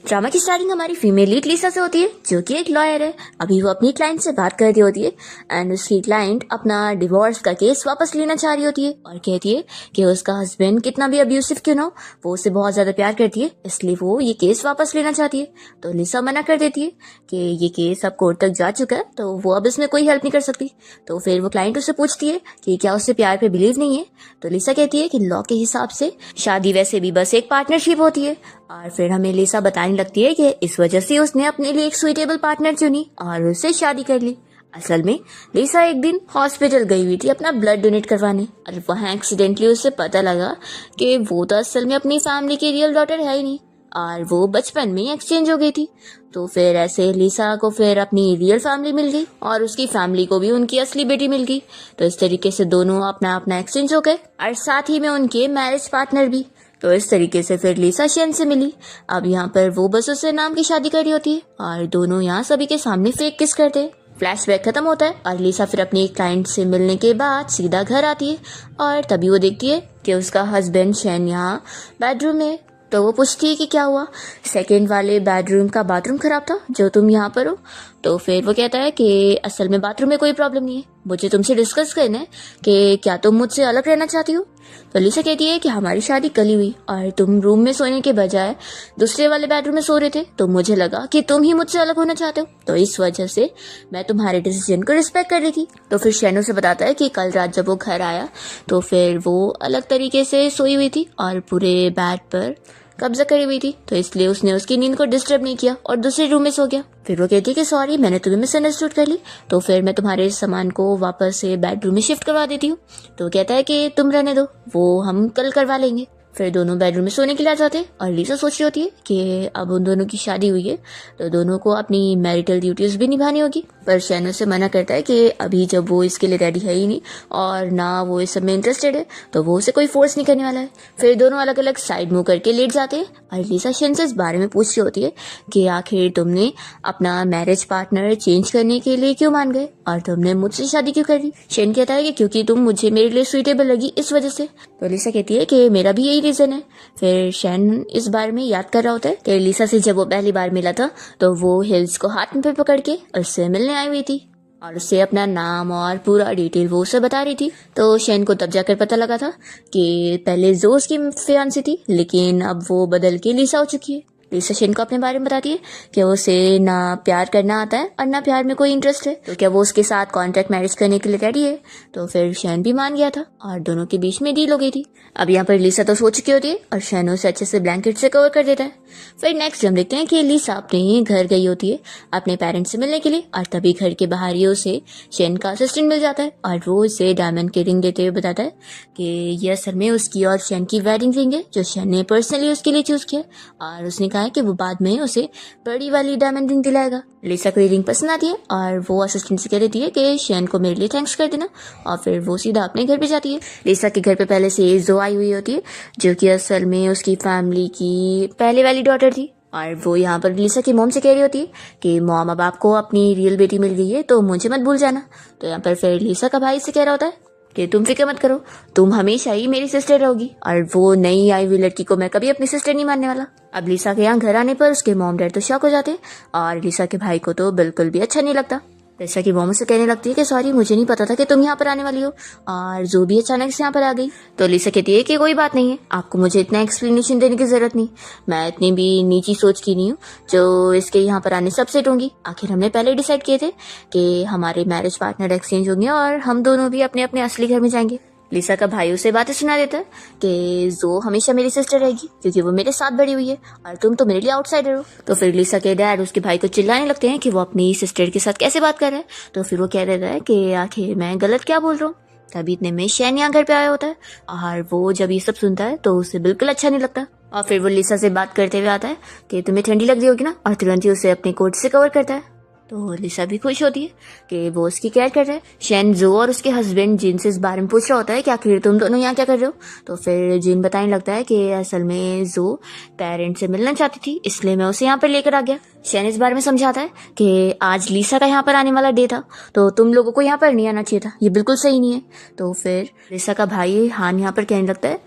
Drama की starting हमारी female lead लिसा से होती है, जो कि एक लॉयर है। अभी वो अपनी क्लाइंट से बात कर रही होती है एंड उसकी क्लाइंट अपना डिवोर्स का केस वापस लेना चाह रही होती है और कहती है कि उसका हस्बैंड कितना भी अब्यूसिव क्यों ना हो, वो उसे बहुत ज्यादा प्यार करती है, इसलिए वो ये केस वापस लेना चाहती है। तो लिसा मना कर देती है कि ये केस अब कोर्ट तक जा चुका है, तो वो अब इसमें कोई हेल्प नहीं कर सकती। तो फिर वो क्लाइंट उससे पूछती है कि क्या उससे प्यार पे बिलीव नहीं है। तो लिसा कहती है कि लॉ के हिसाब से शादी वैसे भी बस एक पार्टनरशिप होती है। और फिर हमें लिसा बताने लगती है कि इस वजह से उसने अपने लिए एक सुइटेबल पार्टनर चुनी और उससे शादी कर ली। असल में लिसा एक दिन हॉस्पिटल गई हुई थी अपना ब्लड डोनेट करवाने और वहाँ एक्सीडेंटली उससे पता लगा कि वो तो असल में अपनी फैमिली की रियल डॉटर है ही नहीं और वो बचपन में ही एक्सचेंज हो गई थी। तो फिर ऐसे लिसा को फिर अपनी रियल फैमिली मिल गई और उसकी फैमिली को भी उनकी असली बेटी मिल गई। तो इस तरीके से दोनों अपना अपना एक्सचेंज हो गए और साथ ही में उनके मैरिज पार्टनर भी। तो इस तरीके से फिर लिसा शेन से मिली। अब यहाँ पर वो बस उससे नाम की शादी कर रही होती है और दोनों यहाँ सभी के सामने फेक किस करते हैं। फ्लैशबैक खत्म होता है और लिसा फिर अपनी क्लाइंट से मिलने के बाद सीधा घर आती है और तभी वो देखती है कि उसका हस्बैंड शेन यहाँ बेडरूम में। तो वो पूछती है कि क्या हुआ, सेकंड वाले बेडरूम का बाथरूम खराब था जो तुम यहाँ पर हो। तो फिर वो कहता है कि असल में बाथरूम में कोई प्रॉब्लम नहीं है, मुझे तुमसे डिस्कस करना है कि क्या तुम मुझसे अलग रहना चाहती हो। तो लिसा कहती है कि हमारी शादी कल ही हुई और तुम रूम में सोने के बजाय दूसरे वाले बेडरूम में सो रहे थे, तो मुझे लगा कि तुम ही मुझसे अलग होना चाहते हो, तो इस वजह से मैं तुम्हारे डिसीजन को रिस्पेक्ट कर रही थी। तो फिर शैनो से बताता है कि कल रात जब वो घर आया तो फिर वो अलग तरीके से सोई हुई थी और पूरे बेड पर कब्जा करी हुई थी, तो इसलिए उसने उसकी नींद को डिस्टर्ब नहीं किया और दूसरे रूम में सो गया। फिर वो कहती है कि सॉरी, मैंने तुम्हें मिसअंडरस्टूड कर ली, तो फिर मैं तुम्हारे सामान को वापस से बेडरूम में शिफ्ट करवा देती हूँ। तो कहता है कि तुम रहने दो, वो हम कल करवा लेंगे। फिर दोनों बेडरूम में सोने के लिए आ जाते हैं और लिसा सोच रही होती है कि अब उन दोनों की शादी हुई है तो दोनों को अपनी मैरिटल ड्यूटीज भी निभानी होगी। पर शैनो से मना करता है कि अभी जब वो इसके लिए रेडी है ही नहीं और ना वो इस सब में इंटरेस्टेड है, तो वो उसे कोई फोर्स नहीं करने वाला है। फिर दोनों अलग अलग साइड मुंह करके लेट जाते हैं और लिसा शेन से इस बारे में पूछ रही होती है कि आखिर तुमने अपना मैरिज पार्टनर चेंज करने के लिए क्यों मान गए और तुमने मुझसे शादी क्यों कर ली। शेन कहता है कि क्योंकि तुम मुझे मेरे लिए सुइटेबल लगी इस वजह से। तो लिसा कहती है कि मेरा भी यही रीजन है। फिर शैन इस बारे में याद कर रहा होता है कि लिसा से जब वो पहली बार मिला था तो वो हिल्स को हाथ में पकड़ के उससे मिलने आई हुई थी और उससे अपना नाम और पूरा डिटेल वो उसे बता रही थी। तो शैन को तब जाकर पता लगा था कि पहले जो उसकी फियांसी थी लेकिन अब वो बदल के लिसा हो चुकी है। लिसा शेन को अपने बारे में बताती है कि उसे ना प्यार करना आता है और ना प्यार में कोई इंटरेस्ट है, तो क्या वो उसके साथ कॉन्ट्रैक्ट मैरिज करने के लिए रेडी है। तो फिर शैन भी मान गया था और दोनों के बीच में डील हो गई थी। अब यहाँ पर लिसा तो सो चुकी होती है और शैन उसे अच्छे से ब्लैंकेट से कवर कर देता है। फिर नेक्स्ट हम देखते हैं कि लिसा अपने घर गई होती है अपने पेरेंट्स से मिलने के लिए और तभी घर के बाहर ही उसे शैन का असिस्टेंट मिल जाता है और वो उसे डायमंड की रिंग देते हुए बताता है कि ये असल में उसकी और शैन की वेडिंग रिंग है जो शैन ने पर्सनली उसके लिए चूज किया और उसने कहा है कि वो बाद में उसे बड़ी वाली डायमंड रिंग दिलाएगा। लिसा को ये रिंग पसंद आती है और वो असिस्टेंट से कह देती है कि शैन को मेरे लिए थैंक्स कर देना और फिर वो सीधा अपने घर पे जाती है। लिसा के घर पे पहले से जो आई हुई होती है जो कि असल में उसकी फैमिली की पहले वाली डॉटर थी और वो यहाँ पर लिसा की मॉम से कह रही होती है कि मॉम अब आपको अपनी रियल बेटी मिल गई है तो मुझे मत भूल जाना। तो यहाँ पर फिर लिसा का भाई से कह रहा होता है कि तुम फिक्र मत करो, तुम हमेशा ही मेरी सिस्टर रहोगी और वो नई आई हुई लड़की को मैं कभी अपनी सिस्टर नहीं मानने वाला। अब लिसा के यहाँ घर आने पर उसके मॉम डैड तो शॉक हो जाते और लिसा के भाई को तो बिल्कुल भी अच्छा नहीं लगता। लिसा की मॉम से कहने लगती है कि सॉरी, मुझे नहीं पता था कि तुम यहाँ पर आने वाली हो और जो भी अचानक से यहाँ पर आ गई। तो लिसा कहती है कि कोई बात नहीं है, आपको मुझे इतना एक्सप्लेनेशन देने की जरूरत नहीं, मैं इतनी भी नीची सोच की नहीं हूँ जो इसके यहाँ पर आने से अपसेट होंगी। आखिर हमने पहले डिसाइड किए थे कि हमारे मैरिज पार्टनर एक्सचेंज होंगे और हम दोनों भी अपने अपने असली घर में जाएंगे। लिसा का भाई उसे बातें सुना देता है कि जो हमेशा मेरी सिस्टर रहेगी क्योंकि वो मेरे साथ बड़ी हुई है और तुम तो मेरे लिए आउटसाइडर हो। तो फिर लिसा के डैड उसके भाई को चिल्लाने लगते हैं कि वो अपनी सिस्टर के साथ कैसे बात कर रहा है। तो फिर वो कह देता है कि आखिर मैं गलत क्या बोल रहा हूँ। तभी इतने में शैन यहाँ घर पे आया होता है और वो जब ये सब सुनता है तो उसे बिल्कुल अच्छा नहीं लगता और फिर वो लिसा से बात करते हुए आता है कि तुम्हें ठंडी लग रही होगी ना और तुरंत ही उसे अपने कोट से कवर करता है। तो लिसा भी खुश होती है कि वो उसकी केयर कर रहा है। शैन जो और उसके हस्बैंड जिन से इस बारे में पूछ रहा होता है कि आखिर तुम दोनों यहाँ क्या कर रहे हो, तो फिर जिन बताने लगता है कि असल में जो पेरेंट्स से मिलना चाहती थी इसलिए मैं उसे यहाँ पर लेकर आ गया। शैन इस बारे में समझाता है कि आज लिसा का यहाँ पर आने वाला डे था, तो तुम लोगों को यहाँ पर नहीं आना चाहिए था, ये बिल्कुल सही नहीं है। तो फिर लिसा का भाई हान यहाँ पर कहने लगता है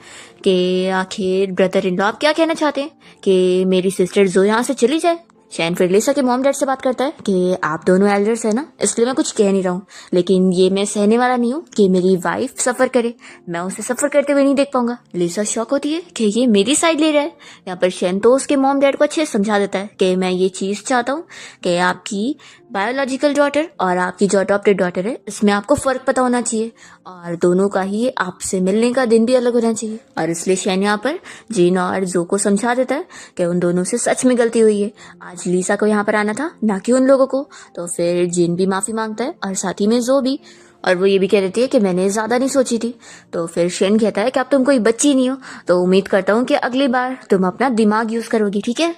कि आखिर ब्रदर इन लॉ आप क्या कहना चाहते हैं कि मेरी सिस्टर जो यहाँ से चली जाए। शैन फिर लिसा के मॉम डैड से बात करता है कि आप दोनों एल्डर्स है ना, इसलिए मैं कुछ कह नहीं रहा हूँ, लेकिन ये मैं सहने वाला नहीं हूँ कि मेरी वाइफ सफर करे, मैं उसे सफर करते हुए नहीं देख पाऊंगा। लिसा शॉक होती है कि ये मेरी साइड ले रहा है। यहाँ पर शैन तो उसके मॉम डैड को अच्छे से समझा देता है कि मैं ये चीज चाहता हूँ कि आपकी बायोलॉजिकल डॉटर और आपकी जो अडॉप्टेड डॉटर है इसमें आपको फर्क पता होना चाहिए और दोनों का ही आपसे मिलने का दिन भी अलग होना चाहिए। और इसलिए शैन यहाँ पर जीन और जो को समझा देता है कि उन दोनों से सच में गलती हुई है, आज लिसा को यहाँ पर आना था ना कि उन लोगों को। तो फिर जिन भी माफी मांगता है और साथ ही में जो भी, और वो ये भी कह देती है कि मैंने ज्यादा नहीं सोची थी। तो फिर शेन कहता है कि अब तुम कोई बच्ची नहीं हो, तो उम्मीद करता हूँ कि अगली बार तुम अपना दिमाग यूज करोगी, ठीक है।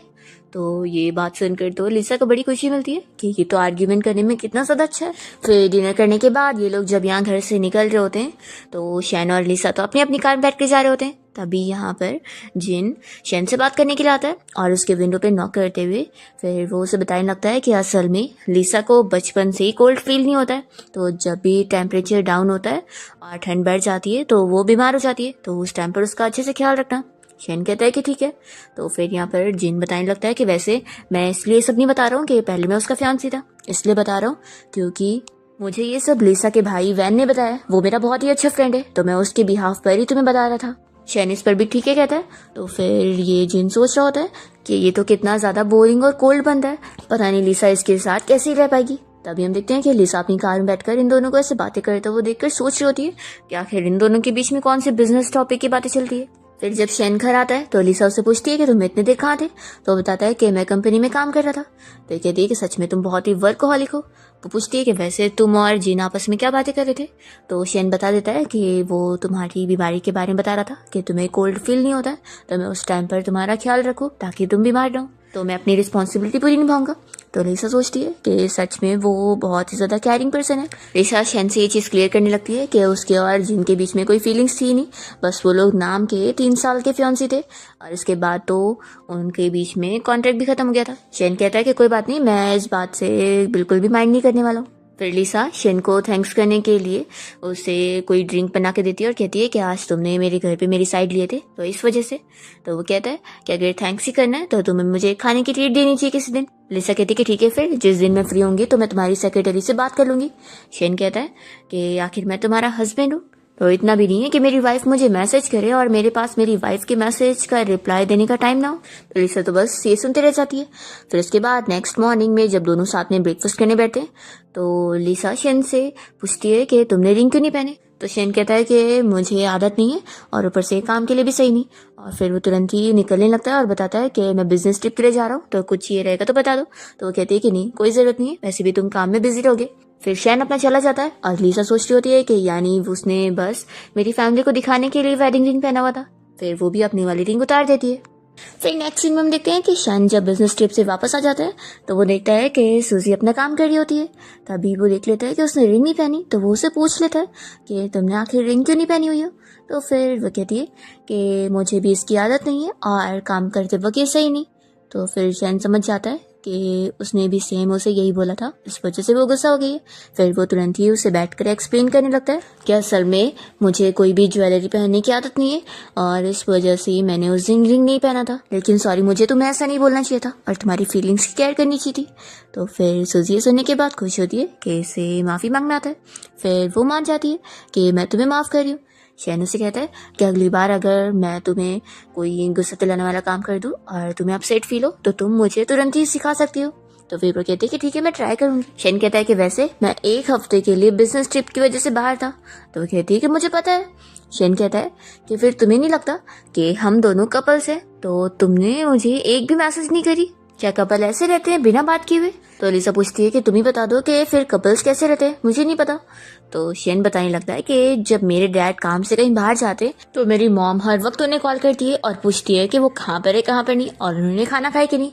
तो ये बात सुनकर तो लिसा को बड़ी खुशी मिलती है कि ये तो आर्ग्यूमेंट करने में कितना ज्यादा अच्छा है। फिर डिनर करने के बाद ये लोग जब यहाँ घर से निकल रहे होते हैं तो शैन और लिसा तो अपनी अपनी कार में बैठ के जा रहे होते हैं। तभी यहाँ पर जिन शैन से बात करने के लिए आता है और उसके विंडो पे नॉक करते हुए फिर वो उसे बताने लगता है कि असल में लिसा को बचपन से ही कोल्ड फील नहीं होता है, तो जब भी टेम्परेचर डाउन होता है और ठंड बढ़ जाती है तो वो बीमार हो जाती है, तो उस टाइम पर उसका अच्छे से ख्याल रखना। शैन कहता है कि ठीक है। तो फिर यहाँ पर जिन बताने लगता है कि वैसे मैं इसलिए सब नहीं बता रहा हूँ कि पहले मैं उसका फियांसी था, इसलिए बता रहा हूँ क्योंकि मुझे ये सब लिसा के भाई वैन ने बताया, वो मेरा बहुत ही अच्छा फ्रेंड है, तो मैं उसके बिहाफ पर ही तुम्हें बता रहा था। शैन इस पर भी ठीक है कहता है। तो फिर ये जिन सोच रहा होता है कि ये तो कितना ज्यादा बोरिंग और कोल्ड बंदा है, पता नहीं लिसा इसके साथ कैसे ही रह पाएगी। तभी हम देखते हैं कि लिसा अपनी कार में बैठकर इन दोनों को ऐसे बातें करते हुए देखकर सोच रही होती है कि आखिर इन दोनों के बीच में कौन से बिजनेस टॉपिक की बातें चलती है। फिर जब शैन घर आता है तो लिसा उससे पूछती है कि तुम इतने देर कहाँ थे, तो वो बताता है कि मैं कंपनी में काम कर रहा था। तो कहती है कि सच में तुम बहुत ही वर्कहॉलिक हो। वो पूछती है कि वैसे तुम और जीन आपस में क्या बातें कर रहे थे, तो शैन बता देता है कि वो तुम्हारी बीमारी के बारे में बता रहा था कि तुम्हें कोल्ड फील नहीं होता है, तो मैं उस टाइम पर तुम्हारा ख्याल रखूँ ताकि तुम बीमार ना हो, तो मैं अपनी रिस्पॉन्सिबिलिटी पूरी निभाऊंगा। तो लिसा सोचती है कि सच में वो बहुत ही ज्यादा केयरिंग पर्सन है। लिसा शैन से ये चीज क्लियर करने लगती है कि उसके और जिनके बीच में कोई फीलिंग्स थी नहीं, बस वो लोग नाम के 3 साल के फियांसी थे और इसके बाद तो उनके बीच में कॉन्ट्रैक्ट भी खत्म हो गया था। शैन कहता है कि कोई बात नहीं, मैं इस बात से बिल्कुल भी माइंड नहीं करने वाला हूँ। फिर लिसा शेन को थैंक्स करने के लिए उसे कोई ड्रिंक बना के देती है और कहती है कि आज तुमने मेरे घर पे मेरी साइड लिए थे तो इस वजह से। तो वो कहता है कि अगर थैंक्स ही करना है तो तुम्हें मुझे खाने की ट्रीट देनी चाहिए किसी दिन। लिसा कहती है कि ठीक है, फिर जिस दिन मैं फ्री होंगी तो मैं तुम्हारी सेक्रेटरी से बात कर लूंगी। शेन कहता है कि आखिर मैं तुम्हारा हस्बैंड हूँ, तो इतना भी नहीं है कि मेरी वाइफ मुझे मैसेज करे और मेरे पास मेरी वाइफ के मैसेज का रिप्लाई देने का टाइम ना हो। तो लिसा तो बस ये सुनते रह जाती है। फिर उसके बाद नेक्स्ट मॉर्निंग में जब दोनों साथ में ब्रेकफास्ट करने बैठते हैं तो लिसा शेन से पूछती है कि तुमने रिंग क्यों नहीं पहने। तो शेन कहता है कि मुझे आदत नहीं है और ऊपर से काम के लिए भी सही नहीं। और फिर वो तुरंत ही निकलने लगता है और बताता है कि मैं बिजनेस ट्रिप के लिए जा रहा हूँ, तो कुछ ये रहेगा तो बता दो। तो वो कहती है कि नहीं, कोई जरूरत नहीं है, वैसे भी तुम काम में बिजी रहोगे। फिर शैन अपना चला जाता है और लिसा सोच रही होती है कि यानी उसने बस मेरी फैमिली को दिखाने के लिए वेडिंग रिंग पहना हुआ था। फिर वो भी अपनी वाली रिंग उतार देती है। फिर नेक्स्ट सीन में हम देखते हैं कि शैन जब बिजनेस ट्रिप से वापस आ जाता है तो वो देखता है कि सूजी अपना काम कर रही होती है। तभी वो देख लेता है कि उसने रिंग नहीं पहनी, तो वो उसे पूछ लेता है कि तुमने आखिर रिंग क्यों नहीं पहनी हुई हो। तो फिर वो कहती है कि मुझे भी इसकी आदत नहीं है और काम करते वक्त ये सही नहीं। तो फिर शैन समझ जाता है कि उसने भी सेम उसे यही बोला था, इस वजह से वो गुस्सा हो गई है। फिर वो तुरंत ही उसे बैठकर एक्सप्लेन करने लगता है कि असल में मुझे कोई भी ज्वेलरी पहनने की आदत नहीं है और इस वजह से मैंने उस दिन रिंग नहीं पहना था, लेकिन सॉरी, मुझे तुम्हें ऐसा नहीं बोलना चाहिए था और तुम्हारी फीलिंग्स की केयर करनी चाहिए थी। तो फिर सूजी सुनने के बाद खुश होती है कि इसे माफ़ी मांगना आता है। फिर वो मान जाती है कि मैं तुम्हें माफ़ कर रही हूँ। शैन से कहता है कि अगली बार अगर मैं तुम्हें कोई गुस्सा दिलाने वाला काम कर दूं और तुम्हें अपसेट फील हो तो तुम मुझे तुरंत ही सिखा सकती हो। तो फिर वो कहती है कि ठीक है, मैं ट्राई करूंगी। शैन कहता है कि वैसे मैं 1 हफ्ते के लिए बिजनेस ट्रिप की वजह से बाहर था। तो वो कहती है कि मुझे पता है। शैन कहता है कि फिर तुम्हें नहीं लगता कि हम दोनों कपल्स हैं, तो तुमने मुझे एक भी मैसेज नहीं करी, क्या कपल ऐसे रहते हैं बिना बात किए हुए। तो लिसा पूछती है कि तुम ही बता दो कि फिर कपल्स कैसे रहते हैं, मुझे नहीं पता। तो शेन बताने लगता है कि जब मेरे डैड काम से कहीं बाहर जाते तो मेरी मॉम हर वक्त उन्हें कॉल करती है और पूछती है कि वो कहाँ पर है कहाँ पर नहीं, और उन्होंने खाना खाया कि नहीं,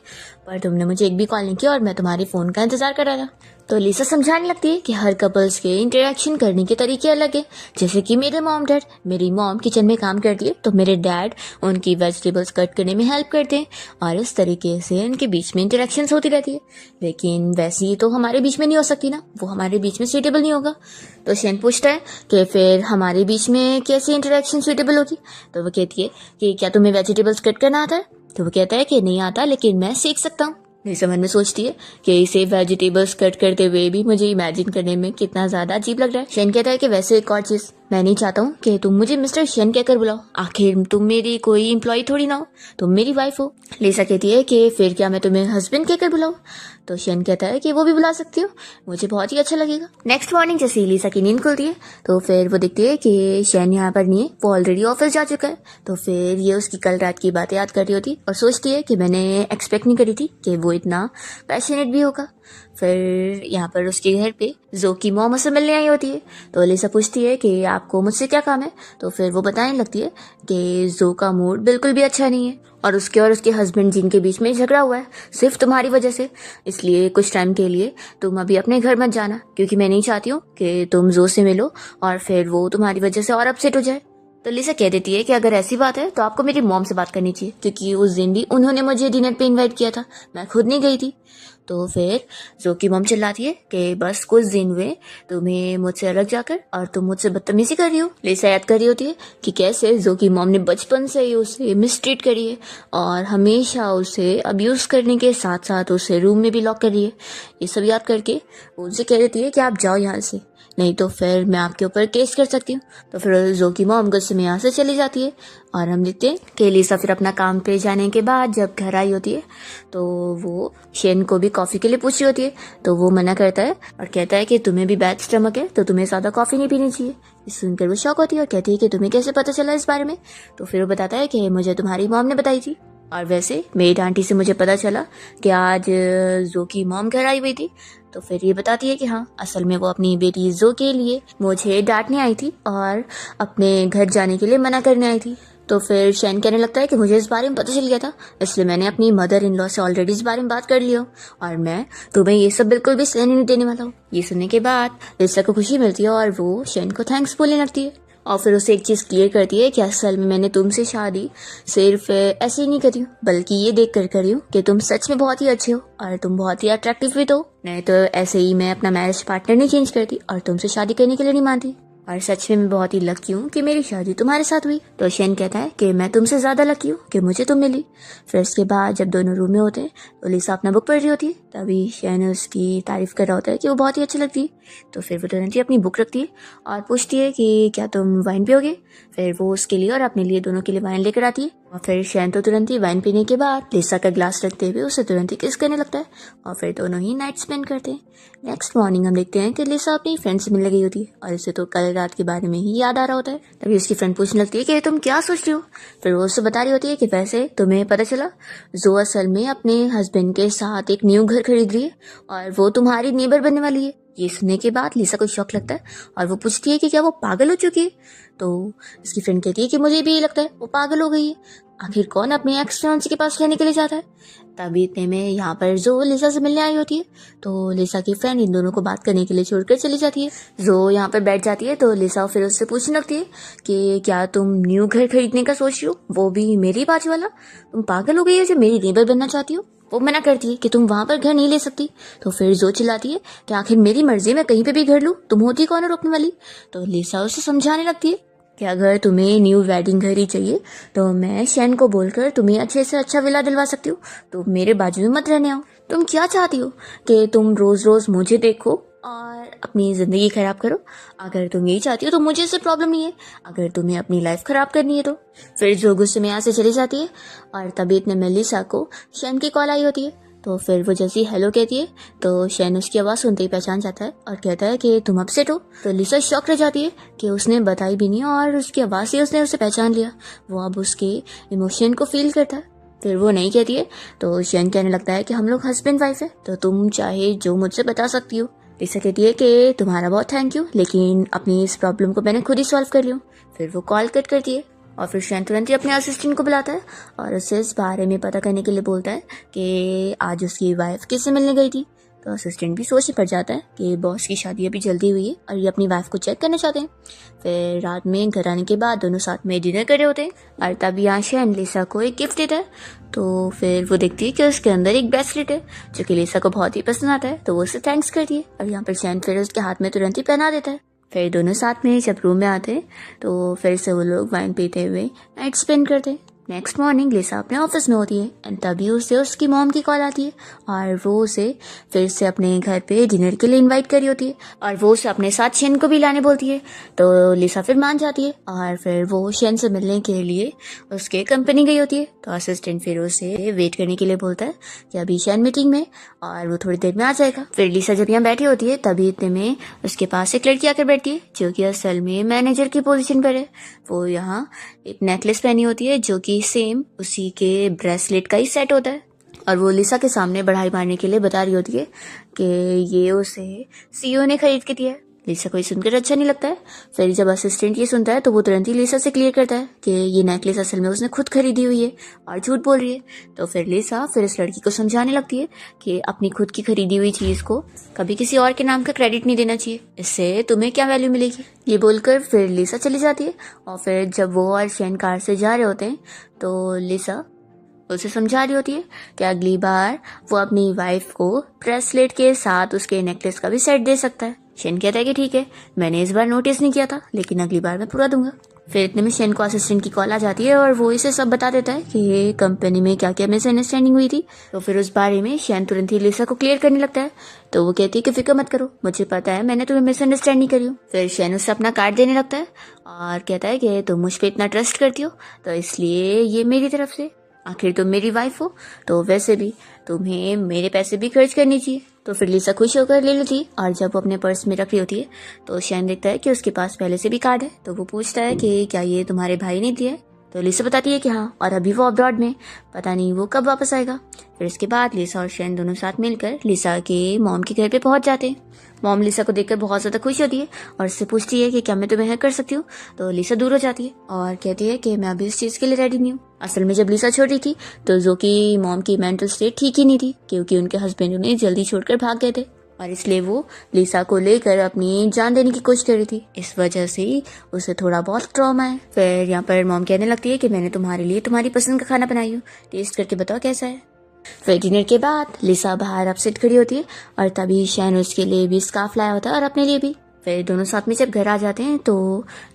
पर तुमने मुझे एक भी कॉल नहीं किया और मैं तुम्हारी फ़ोन का इंतज़ार कर रहा था। तो लिसा समझाने लगती है कि हर कपल्स के इंटरेक्शन करने के तरीके अलग है। जैसे कि मेरे मॉम डैड, मेरी मॉम किचन में काम करती है तो मेरे डैड उनकी वेजिटेबल्स कट करने में हेल्प करते हैं, और इस तरीके से उनके बीच में इंटरेक्शंस होती रहती है। लेकिन वैसी तो हमारे बीच में नहीं हो सकती ना, वो हमारे बीच में सूटेबल नहीं होगा। तो शेन पूछता है कि फिर हमारे बीच में कैसी इंटरेक्शन सूटेबल होगी। तो वो कहती है कि क्या तुम्हें वेजिटेबल्स कट करना आता है। तो वो कहता है कि नहीं आता, लेकिन मैं सीख सकता हूँ। लिसा मन में सोचती है कि इसे वेजिटेबल्स कट करते हुए भी मुझे इमेजिन करने में कितना ज्यादा अजीब लग रहा है। शेन कहता है कि वैसे एक और चीज, मैं नहीं चाहता हूँ कि तुम मुझे मिस्टर शेन कहकर बुलाओ, आखिर तुम मेरी कोई एम्प्लॉय थोड़ी ना हो, तुम मेरी वाइफ हो। लिसा कहती है कि फिर क्या मैं तुम्हें हस्बैंड कहकर बुलाऊं। तो शेन कहता है कि वो भी बुला सकती हो, मुझे बहुत ही अच्छा लगेगा। नेक्स्ट मॉर्निंग जैसे ही लिसा की नींद खुलती है तो फिर वो देखती है कि शेन यहाँ पर नहीं है, वो ऑलरेडी ऑफिस जा चुका है। तो फिर ये उसकी कल रात की बातें याद कर रही होती और सोचती है कि मैंने एक्सपेक्ट नहीं करी थी कि वो इतना पैशनेट भी होगा। फिर यहाँ पर उसके घर पे जो की मॉम उससे मिलने आई होती है। तो लिसा पूछती है कि आपको मुझसे क्या काम है। तो फिर वो बताने लगती है कि जो का मूड बिल्कुल भी अच्छा नहीं है और उसके हस्बैंड जिनके बीच में झगड़ा हुआ है सिर्फ तुम्हारी वजह से, इसलिए कुछ टाइम के लिए तुम अभी अपने घर मत जाना, क्योंकि मैं नहीं चाहती हूँ कि तुम जो से मिलो और फिर वो तुम्हारी वजह से और अपसेट हो जाए। तो लिसा कह देती है कि अगर ऐसी बात है तो आपको मेरी मॉम से बात करनी चाहिए, क्योंकि उस दिन भी उन्होंने मुझे डिनर पे इनवाइट किया था, मैं खुद नहीं गई थी। तो फिर जो की मॉम चिल्लाती है कि बस कुछ दिन हुए तुम्हें मुझसे अलग जाकर और तुम मुझसे बदतमीजी कर रही हो। लिसा याद कर रही होती है कि कैसे जो की मॉम ने बचपन से ही उसे मिसट्रीट करी है और हमेशा उसे अब्यूज करने के साथ साथ उसे रूम में भी लॉक कर रही है। ये सब याद करके उनसे कह देती है कि आप जाओ यहाँ से, नहीं तो फिर मैं आपके ऊपर केस कर सकती हूँ। तो फिर जो की मॉम गुस्से में यहाँ से चली जाती है और हम देखते हैं कि लिसा फिर अपना काम पे जाने के बाद जब घर आई होती है तो वो शेन को भी कॉफ़ी के लिए पूछ रही होती है। तो वो मना करता है और कहता है कि तुम्हें भी बैड स्टमक है तो तुम्हें ज़्यादा कॉफ़ी नहीं पीनी चाहिए। इस सुनकर वो शॉक होती है और कहती है कि तुम्हें कैसे पता चला इस बारे में। तो फिर वो बताता है कि मुझे तुम्हारी मॉम ने बताई थी, और वैसे मेरी आंटी से मुझे पता चला कि आज जो की मॉम घर आई हुई थी। तो फिर ये बताती है कि हाँ, असल में वो अपनी बेटी जो के लिए मुझे डांटने आई थी और अपने घर जाने के लिए मना करने आई थी। तो फिर शेन कहने लगता है कि मुझे इस बारे में पता चल गया था, इसलिए मैंने अपनी मदर इन लॉ से ऑलरेडी इस बारे में बात कर लिया और मैं तुम्हें ये सब बिल्कुल भी सहने नहीं देने वाला हूँ। ये सुनने के बाद लिसा को खुशी मिलती है और वो शेन को थैंक्स बोलने लगती है और फिर उसे एक चीज़ क्लियर करती है कि असल में मैंने तुमसे शादी सिर्फ ऐसे ही नहीं करी हूँ, बल्कि ये देख कर करी हूँ कि तुम सच में बहुत ही अच्छे हो और तुम बहुत ही अट्रैक्टिव भी तो। नहीं तो ऐसे ही मैं अपना मैरिज पार्टनर नहीं चेंज करती और तुमसे शादी करने के लिए नहीं मानती, और सच में मैं बहुत ही लकी हूँ कि मेरी शादी तुम्हारे साथ हुई। तो शेन कहता है कि मैं तुमसे ज़्यादा लकी हूँ कि मुझे तुम मिली। फिर इसके बाद जब दोनों रूम में होते हैं तो लिसा अपना बुक पढ़ रही होती है, तभी शेन उसकी तारीफ कर रहा होता है कि वो बहुत ही अच्छी लगती है। तो फिर वो तुरंत ही अपनी बुक रखती है और पूछती है कि क्या तुम वाइन पियोगे। फिर वो उसके लिए और अपने लिए दोनों के लिए वाइन लेकर आती है और फिर शेन तो तुरंत ही वाइन पीने के बाद लिसा का ग्लास रखते हुए उसे तुरंत ही किस करने लगता है और फिर दोनों ही नाइट स्पेंड करते हैं। नेक्स्ट मॉर्निंग हम देखते हैं कि लिसा अपनी फ्रेंड से मिलने गई होती है और इसे तो कल रात के बारे में ही याद आ रहा होता है। तभी उसकी फ्रेंड पूछने लगती है कि तुम क्या सोच रही हो। फिर वो उससे बता रही होती है कि वैसे तुम्हें पता चला जो असल में अपने हस्बैंड के साथ एक न्यू घर खरीद रही है और वो तुम्हारी नेबर बनने वाली है। ये सुनने के बाद लिसा को शौक लगता है और वो पूछती है कि क्या वो पागल हो चुकी है। तो इसकी फ्रेंड कहती है कि मुझे भी ये लगता है वो पागल हो गई है, आखिर कौन अपने एक्स फियांसे के पास रहने के लिए जाता है। तभी इतने में यहाँ पर जो लिसा से मिलने आई होती है तो लिसा की फ्रेंड इन दोनों को बात करने के लिए छोड़कर चली जाती है। जो यहाँ पर बैठ जाती है तो लिसा फिर उससे पूछने लगती है कि क्या तुम न्यू घर खरीदने का सोच रही हो, वो भी मेरी बाजू वाला। तुम पागल हो गई हो जो मेरी नेबर बनना चाहती हो। वो मना करती है कि तुम वहां पर घर नहीं ले सकती। तो फिर जो चिल्लाती है कि आखिर मेरी मर्जी, मैं कहीं पे भी घर लूँ, तुम होती कौन है रोकने वाली। तो लिसा उसे समझाने लगती है कि अगर तुम्हें न्यू वेडिंग घर ही चाहिए तो मैं शेन को बोलकर तुम्हें अच्छे से अच्छा विला दिलवा सकती हूँ, तो मेरे बाजू में मत रहने आओ। तुम क्या चाहती हो कि तुम रोज रोज मुझे देखो और अपनी ज़िंदगी ख़राब करो। अगर तुम यही चाहती हो तो मुझे इससे प्रॉब्लम नहीं है, अगर तुम्हें अपनी लाइफ ख़राब करनी है तो। फिर जो गुस्से में यहाँ से चली जाती है और तभी इतने में लिसा को शेन की कॉल आई होती है। तो फिर वो जैसी हेलो कहती है तो शेन उसकी आवाज़ सुनते ही पहचान जाता है और कहता है कि तुम अपसेट हो। तो लिसा शॉक रह जाती है कि उसने बताई भी नहीं और उसकी आवाज़ से उसने उसे पहचान लिया। वो अब उसके इमोशन को फील करता है। फिर वो नहीं कहती है तो शेन कहने लगता है कि हम लोग हस्बैंड वाइफ है, तो तुम चाहे जो मुझसे बता सकती हो। लिसा कहती है कि तुम्हारा बहुत थैंक यू, लेकिन अपनी इस प्रॉब्लम को मैंने खुद ही सॉल्व कर लिया। फिर वो कॉल कट करती है और फिर शेन तुरंत ही अपने असिस्टेंट को बुलाता है और उससे इस बारे में पता करने के लिए बोलता है कि आज उसकी वाइफ किससे मिलने गई थी। तो असिस्टेंट भी सोच ही पड़ जाता है कि बॉस की शादी अभी जल्दी हुई है और ये अपनी वाइफ को चेक करना चाहते हैं। फिर रात में घर आने के बाद दोनों साथ में डिनर कर रहे होते हैं और तभी यहाँ शेन लिसा को एक गिफ्ट देता है। तो फिर वो देखती है कि उसके अंदर एक ब्रेसलेट है जो कि लिसा को बहुत ही पसंद आता है, तो वो उसे थैंक्स करती है और यहाँ पर शेन फिर उसके हाथ में तुरंत ही पहना देता है। फिर दोनों साथ में जब रूम में आते हैं तो फिर से वो लोग वाइन पीते हुए नाइट स्पेंड करते हैं। नेक्स्ट मॉर्निंग लिसा अपने ऑफिस में होती है एंड तभी उसे उसकी मॉम की कॉल आती है और वो उसे फिर से अपने घर पे डिनर के लिए इनवाइट करी होती है और वो उसे अपने साथ शेन को भी लाने बोलती है। तो लिसा फिर मान जाती है और फिर वो शेन से मिलने के लिए उसके कंपनी गई होती है। तो असिस्टेंट फिर उसे वेट करने के लिए बोलता है कि अभी शेन मीटिंग में और वो थोड़ी देर में आ जाएगा। फिर लिसा जब यहाँ बैठी होती है तभी इतने में उसके पास एक लड़की आकर बैठती है जो कि असल में मैनेजर की पोजीशन पर है। वो यहाँ एक नेकलेस पहनी होती है जो कि सेम उसी के ब्रेसलेट का ही सेट होता है और वो लिसा के सामने बढ़ाई मारने के लिए बता रही होती है कि ये उसे सीईओ ने खरीद के दिया है। लिसा को ये सुनकर अच्छा नहीं लगता है। फिर जब असिस्टेंट ये सुनता है तो वो तुरंत ही लिसा से क्लियर करता है कि ये नेकलेस असल में उसने खुद खरीदी हुई है और झूठ बोल रही है। तो फिर लिसा फिर इस लड़की को समझाने लगती है कि अपनी खुद की खरीदी हुई चीज को कभी किसी और के नाम का क्रेडिट नहीं देना चाहिए, इससे तुम्हें क्या वैल्यू मिलेगी। ये बोलकर फिर लिसा चली जाती है और फिर जब वो और शेन कार से जा रहे होते हैं तो लिसा उसे समझा रही होती है कि अगली बार वो अपनी वाइफ को ब्रेसलेट के साथ उसके नेकलेस का भी सेट दे सकता है। शेन कहता है कि ठीक है, मैंने इस बार नोटिस नहीं किया था लेकिन अगली बार मैं पूरा दूंगा। फिर इतने में शेन को असिस्टेंट की कॉल आ जाती है और वो इसे सब बता देता है कि ये कंपनी में क्या क्या मिसअंडरस्टैंडिंग हुई थी। तो फिर उस बारे में शेन तुरंत ही लिसा को क्लियर करने लगता है। तो वो कहती है कि फिक्र मत करो, मुझे पता है मैंने तुम्हें मिसअंडरस्टैंड नहीं करी हूँ। फिर शेन उससे अपना कार्ड देने लगता है और कहता है कि तुम मुझ पर इतना ट्रस्ट करती हो तो इसलिए ये मेरी तरफ से, आखिर तुम मेरी वाइफ हो तो वैसे भी तुम्हें मेरे पैसे भी खर्च करनी चाहिए। तो फिर लिसा खुश होकर ले लेती और जब वो अपने पर्स में रख रही होती है तो शेन देखता है कि उसके पास पहले से भी कार्ड है। तो वो पूछता है कि क्या ये तुम्हारे भाई ने दिया है। तो लिसा बताती है कि हाँ, और अभी वो अब्रॉड में, पता नहीं वो कब वापस आएगा। फिर इसके बाद लिसा और शेन दोनों साथ मिलकर लिसा के मॉम के घर पे पहुंच जाते हैं। मॉम लिसा को देखकर बहुत ज़्यादा खुश होती है और उससे पूछती है कि क्या मैं तुम्हें हेल्प कर सकती हूँ। तो लिसा दूर हो जाती है और कहती है कि मैं अभी इस चीज़ के लिए रेडी नहीं हूँ। असल में जब लिसा छोटी थी तो जो कि मॉम की मेंटल स्टेट ठीक ही नहीं थी क्योंकि उनके हस्बैंड उन्हें जल्दी छोड़कर भाग गए थे और इसलिए वो लिसा को लेकर अपनी जान देने की कोशिश कर रही थी। इस वजह से उसे थोड़ा बहुत ट्रॉमा है। फिर यहाँ पर मॉम कहने लगती है कि मैंने तुम्हारे लिए तुम्हारी पसंद का खाना बनाई हूँ, टेस्ट करके बताओ कैसा है। फिर डिनर के बाद लिसा बाहर अपसेट खड़ी होती है और तभी शैन उसके लिए भी स्कार्फ लाया होता है और अपने लिए भी। फिर दोनों साथ में जब घर आ जाते हैं तो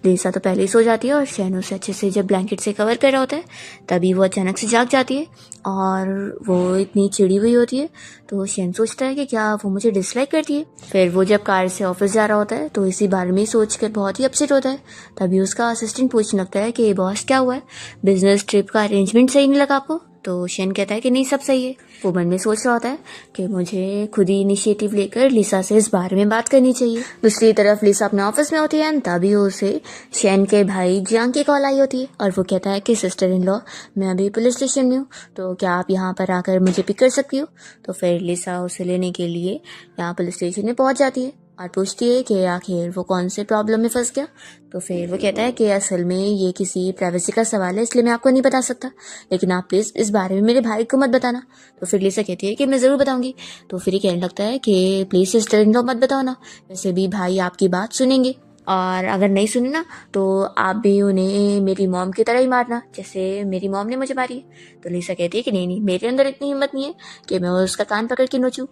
लिसा तो पहले ही सो जाती है और शैन उसे अच्छे से जब ब्लैंकेट से कवर कर रहा होता है तभी वो अचानक से जाग जाती है और वो इतनी चिड़ी हुई होती है। तो शैन सोचता है कि क्या वो मुझे डिसलाइक करती है। फिर वो जब कार से ऑफिस जा रहा होता है तो इसी बारे में सोचकर बहुत ही अपसेट होता है। तभी उसका असिस्टेंट पूछने लगता है कि बॉस क्या हुआ है, बिजनेस ट्रिप का अरेंजमेंट सही नहीं लगा आपको। तो शेन कहता है कि नहीं, सब सही है। वो मन में सोच रहा होता है कि मुझे खुद ही इनिशिएटिव लेकर लिसा से इस बारे में बात करनी चाहिए। दूसरी तरफ लिसा अपने ऑफिस में होती है तभी उसे शेन के भाई जियांग की कॉल आई होती है और वो कहता है कि सिस्टर इन लॉ, मैं अभी पुलिस स्टेशन में हूँ, तो क्या आप यहाँ पर आकर मुझे पिक कर सकती हो। तो फिर लिसा उसे लेने के लिए यहाँ पुलिस स्टेशन में पहुँच जाती है और पूछती है कि आखिर वो कौन से प्रॉब्लम में फंस गया। तो फिर वो कहता है कि असल में ये किसी प्राइवेसी का सवाल है इसलिए मैं आपको नहीं बता सकता, लेकिन आप प्लीज़ इस बारे में मेरे भाई को मत बताना। तो फिर लिसा कहती है कि मैं ज़रूर बताऊंगी। तो फिर ये कहने लगता है कि प्लीज़ सिस्टर इन लॉ मत बताओ ना, वैसे भी भाई आपकी बात सुनेंगे और अगर नहीं सुने ना तो आप भी उन्हें मेरी मॉम की तरह ही मारना जैसे मेरी मॉम ने मुझे मारी है। तो लिसा कहती है कि नहीं, मेरे अंदर इतनी हिम्मत नहीं है कि मैं उसका कान पकड़ के नोचूं।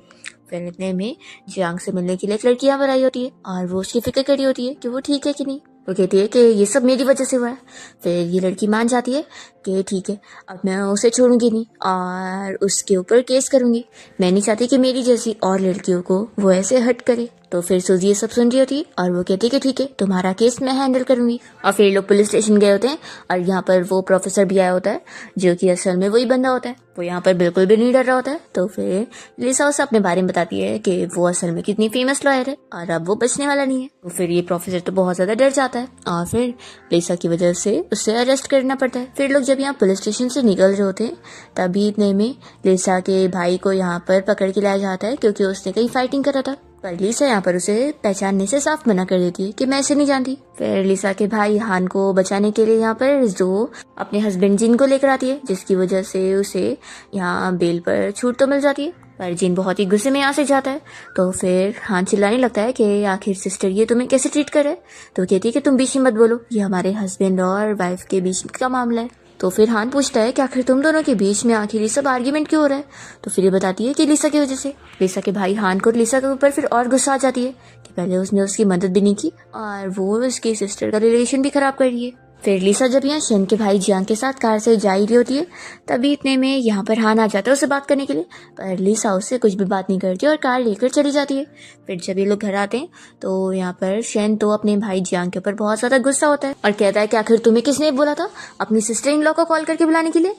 फिर इतने में जियांग से मिलने के लिए एक लड़की यहाँ पर आई होती है और वो उसकी फिक्र करी होती है कि वो ठीक है कि नहीं। वो कहती है कि ये सब मेरी वजह से हुआ है। फिर ये लड़की मान जाती है कि ठीक है, अब मैं उसे छोड़ूंगी नहीं और उसके ऊपर केस करूंगी। मैं नहीं चाहती कि मेरी जैसी और लड़कियों को वो ऐसे हर्ट करे। तो फिर सूजी ये सब सुन रही होती है और वो कहती है कि ठीक है, तुम्हारा केस मैं हैंडल करूंगी। और फिर लोग पुलिस स्टेशन गए होते हैं और यहाँ पर वो प्रोफेसर भी आया होता है जो कि असल में वही बंदा होता है। वो यहाँ पर बिल्कुल भी नहीं डर रहा होता है। तो फिर लिसा उसे अपने बारे में बताती है कि वो असल में कितनी फेमस लॉयर है और अब वो बचने वाला नहीं है। तो फिर ये प्रोफेसर तो बहुत ज्यादा डर जाता है और फिर लिसा की वजह से उसे अरेस्ट करना पड़ता है। फिर लोग जब यहाँ पुलिस स्टेशन से निकल रहे होते हैं तभी इतने में लिसा के भाई को यहाँ पर पकड़ के लाया जाता है क्योंकि उसने कहीं फाइटिंग करा था। पर लिसा यहाँ पर उसे पहचानने से साफ मना कर देती है कि मैं इसे नहीं जानती। फिर लिसा के भाई हान को बचाने के लिए यहाँ पर जो अपने हस्बैंड जिन को लेकर आती है, जिसकी वजह से उसे यहाँ बेल पर छूट तो मिल जाती है। पर जिन बहुत ही गुस्से में यहाँ से जाता है। तो फिर हान चिल्लाने लगता है कि आखिर सिस्टर ये तुम्हें कैसे ट्रीट करे। तो कहती है कि तुम बीच में मत बोलो, ये हमारे हस्बैंड और वाइफ के बीच का मामला है। तो फिर हान पूछता है कि आखिर तुम दोनों के बीच में आखिर ये सब आर्ग्यूमेंट क्यों हो रहा है। तो फिर ये बताती है कि लिसा की वजह से। लिसा के भाई हान को लिसा के ऊपर फिर और गुस्सा आ जाती है कि पहले उसने उसकी मदद भी नहीं की और वो उसकी सिस्टर का रिलेशन भी खराब कर रही है। फिर लिसा जब यहाँ शेन के भाई जियांग के साथ कार से जा रही होती है तभी इतने में यहाँ पर हान आ जाता है उससे बात करने के लिए। पर लिसा उससे कुछ भी बात नहीं करती और कार लेकर चली जाती है। फिर जब ये लोग घर आते हैं तो यहाँ पर शेन तो अपने भाई जियांग के ऊपर बहुत ज्यादा गुस्सा होता है और कहता है कि आखिर तुम्हें किसने बोला था अपनी सिस्टर इन लॉ को कॉल करके बुलाने के लिए।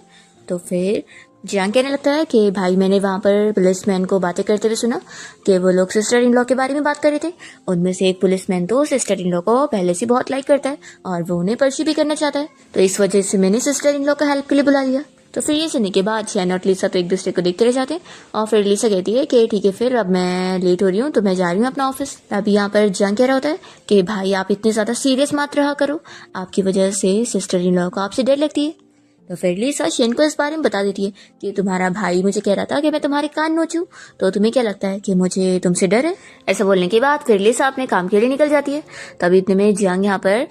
तो फिर जियांग कहने लगता है कि भाई मैंने वहाँ पर पुलिसमैन को बातें करते हुए सुना कि वो लोग सिस्टर इन लॉ के बारे में बात कर रहे थे। उनमें से एक पुलिसमैन तो सिस्टर इन लॉ को पहले से बहुत लाइक करता है और वो उन्हें पर्ची भी करना चाहता है। तो इस वजह से मैंने सिस्टर इन लॉ का हेल्प के लिए बुला लिया। तो फिर ये सुनने के बाद शैन और लिसा तो एक दूसरे को देखते रह जाते हैं और फिर लिसा कहती है कि ठीक है फिर अब मैं लेट हो रही हूँ तो मैं जा रही हूँ अपना ऑफिस। तभी यहाँ पर जियांग कह रहा होता है कि भाई आप इतने ज्यादा सीरियस मत रहा करो, आपकी वजह से सिस्टर इन लॉ को आपसे डर लगती है। तो फिर लिसा शेन को इस बारे में बता देती है कि तुम्हारा भाई मुझे कह रहा था कि मैं तुम्हारे कान नोचूं, तो तुम्हें क्या लगता है कि मुझे तुमसे डर है। ऐसा बोलने के बाद फिर लिसा अपने काम के लिए निकल जाती है। तभी इतने में जियांग यहाँ पर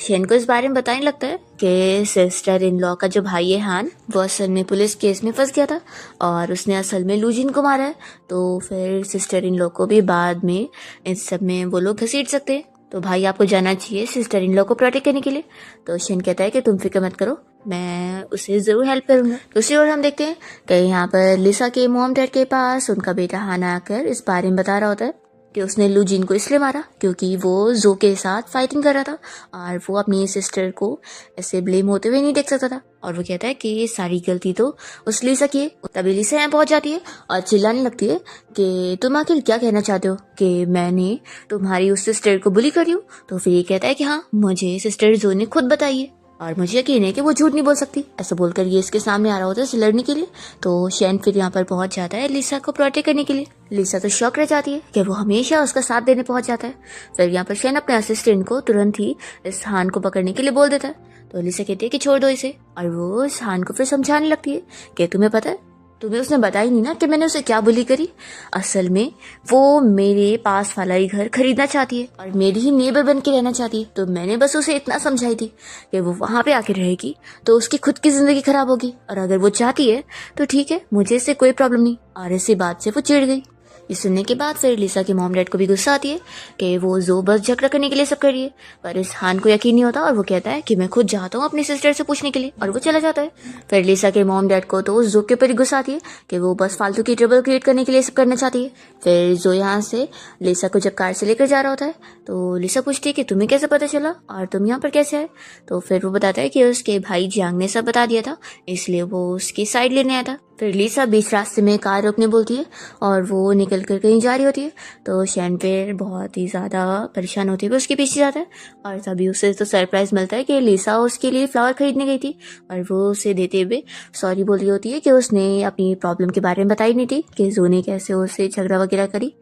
शेन को इस बारे में बताने लगता है कि सिस्टर इन लॉ का जो भाई है हान, वो असल में पुलिस केस में फंस गया था और उसने असल में लूजिन को मारा है। तो फिर सिस्टर इन लॉ को भी बाद में इस सब में वो लोग घसीट सकते हैं। तो भाई आपको जाना चाहिए सिस्टर इन लॉ को प्रोटेक्ट करने के लिए। तो शेन कहता है कि तुम फिक्र मत करो, मैं उसे जरूर हेल्प करूंगा। दूसरी ओर हम देखते हैं कि यहाँ पर लिसा के मॉम डैड के पास उनका बेटा हान आकर इस बारे में बता रहा होता है कि उसने लूजिन को इसलिए मारा क्योंकि वो जो के साथ फाइटिंग कर रहा था और वो अपनी सिस्टर को ऐसे ब्लेम होते हुए नहीं देख सकता था। और वो कहता है कि ये सारी गलती तो उस लिसा की है। तभी लिसा यहाँ पहुंच जाती है और चिल्लाने लगती है कि तुम आखिर क्या कहना चाहते हो कि मैंने तुम्हारी उस सिस्टर को बुली करी हूँ। तो फिर ये कहता है कि हाँ, मुझे सिस्टर जो ने खुद बताई है और मुझे यकीन है कि वो झूठ नहीं बोल सकती। ऐसा बोलकर ये इसके सामने आ रहा होता है लड़ने के लिए। तो शैन फिर यहाँ पर पहुंच जाता है लिसा को प्रोटेक्ट करने के लिए। लिसा तो शॉक रह जाती है कि वो हमेशा उसका साथ देने पहुंच जाता है। फिर यहाँ पर शैन अपने असिस्टेंट को तुरंत ही इस हान को पकड़ने के लिए बोल देता है। तो लिसा कहती है कि छोड़ दो इसे और वो इस हान को फिर समझाने लगती है कि तुम्हें पता है, तुम्हें उसने बताई नहीं ना कि मैंने उसे क्या बुली करी। असल में वो मेरे पास वाला ही घर खरीदना चाहती है और मेरी ही नेबर बन के रहना चाहती है। तो मैंने बस उसे इतना समझाई थी कि वो वहां पे आके रहेगी तो उसकी खुद की जिंदगी खराब होगी और अगर वो चाहती है तो ठीक है, मुझे इससे कोई प्रॉब्लम नहीं। और इसी बात से वो चिढ़ गई। ये सुनने के बाद फिर लिसा के मॉम डैड को भी गुस्सा आती है कि वो जो बस झगड़ा करने के लिए सब कर रही है। पर इस हान को यकीन नहीं होता और वो कहता है कि मैं खुद जाता हूँ अपनी सिस्टर से पूछने के लिए और वो चला जाता है। फिर लिसा के मॉम डैड को तो उस जो के ऊपर ही गुस्सा आती है कि वो बस फालतू की ट्रबल क्रिएट करने के लिए सब करना चाहती है। फिर जो यहाँ से लिसा को जब कार से लेकर जा रहा होता है तो लिसा पूछती है कि तुम्हें कैसे पता चला और तुम यहाँ पर कैसे आए। तो फिर वो बताता है कि उसके भाई जियांग ने सब बता दिया था, इसलिए वो उसकी साइड लेने आया था। फिर लिसा बीच रास्ते में कार रोकने बोलती है और वो निकल कर कहीं जा रही होती है। तो शैन फिर बहुत ही ज़्यादा परेशान होती है, उसके पीछे जाता है और तभी उसे तो सरप्राइज मिलता है कि लिसा उसके लिए फ्लावर खरीदने गई थी और वो उसे देते हुए सॉरी बोल रही होती है कि उसने अपनी प्रॉब्लम के बारे में बताई नहीं थी कि जो ने कैसे उससे झगड़ा वगैरह करी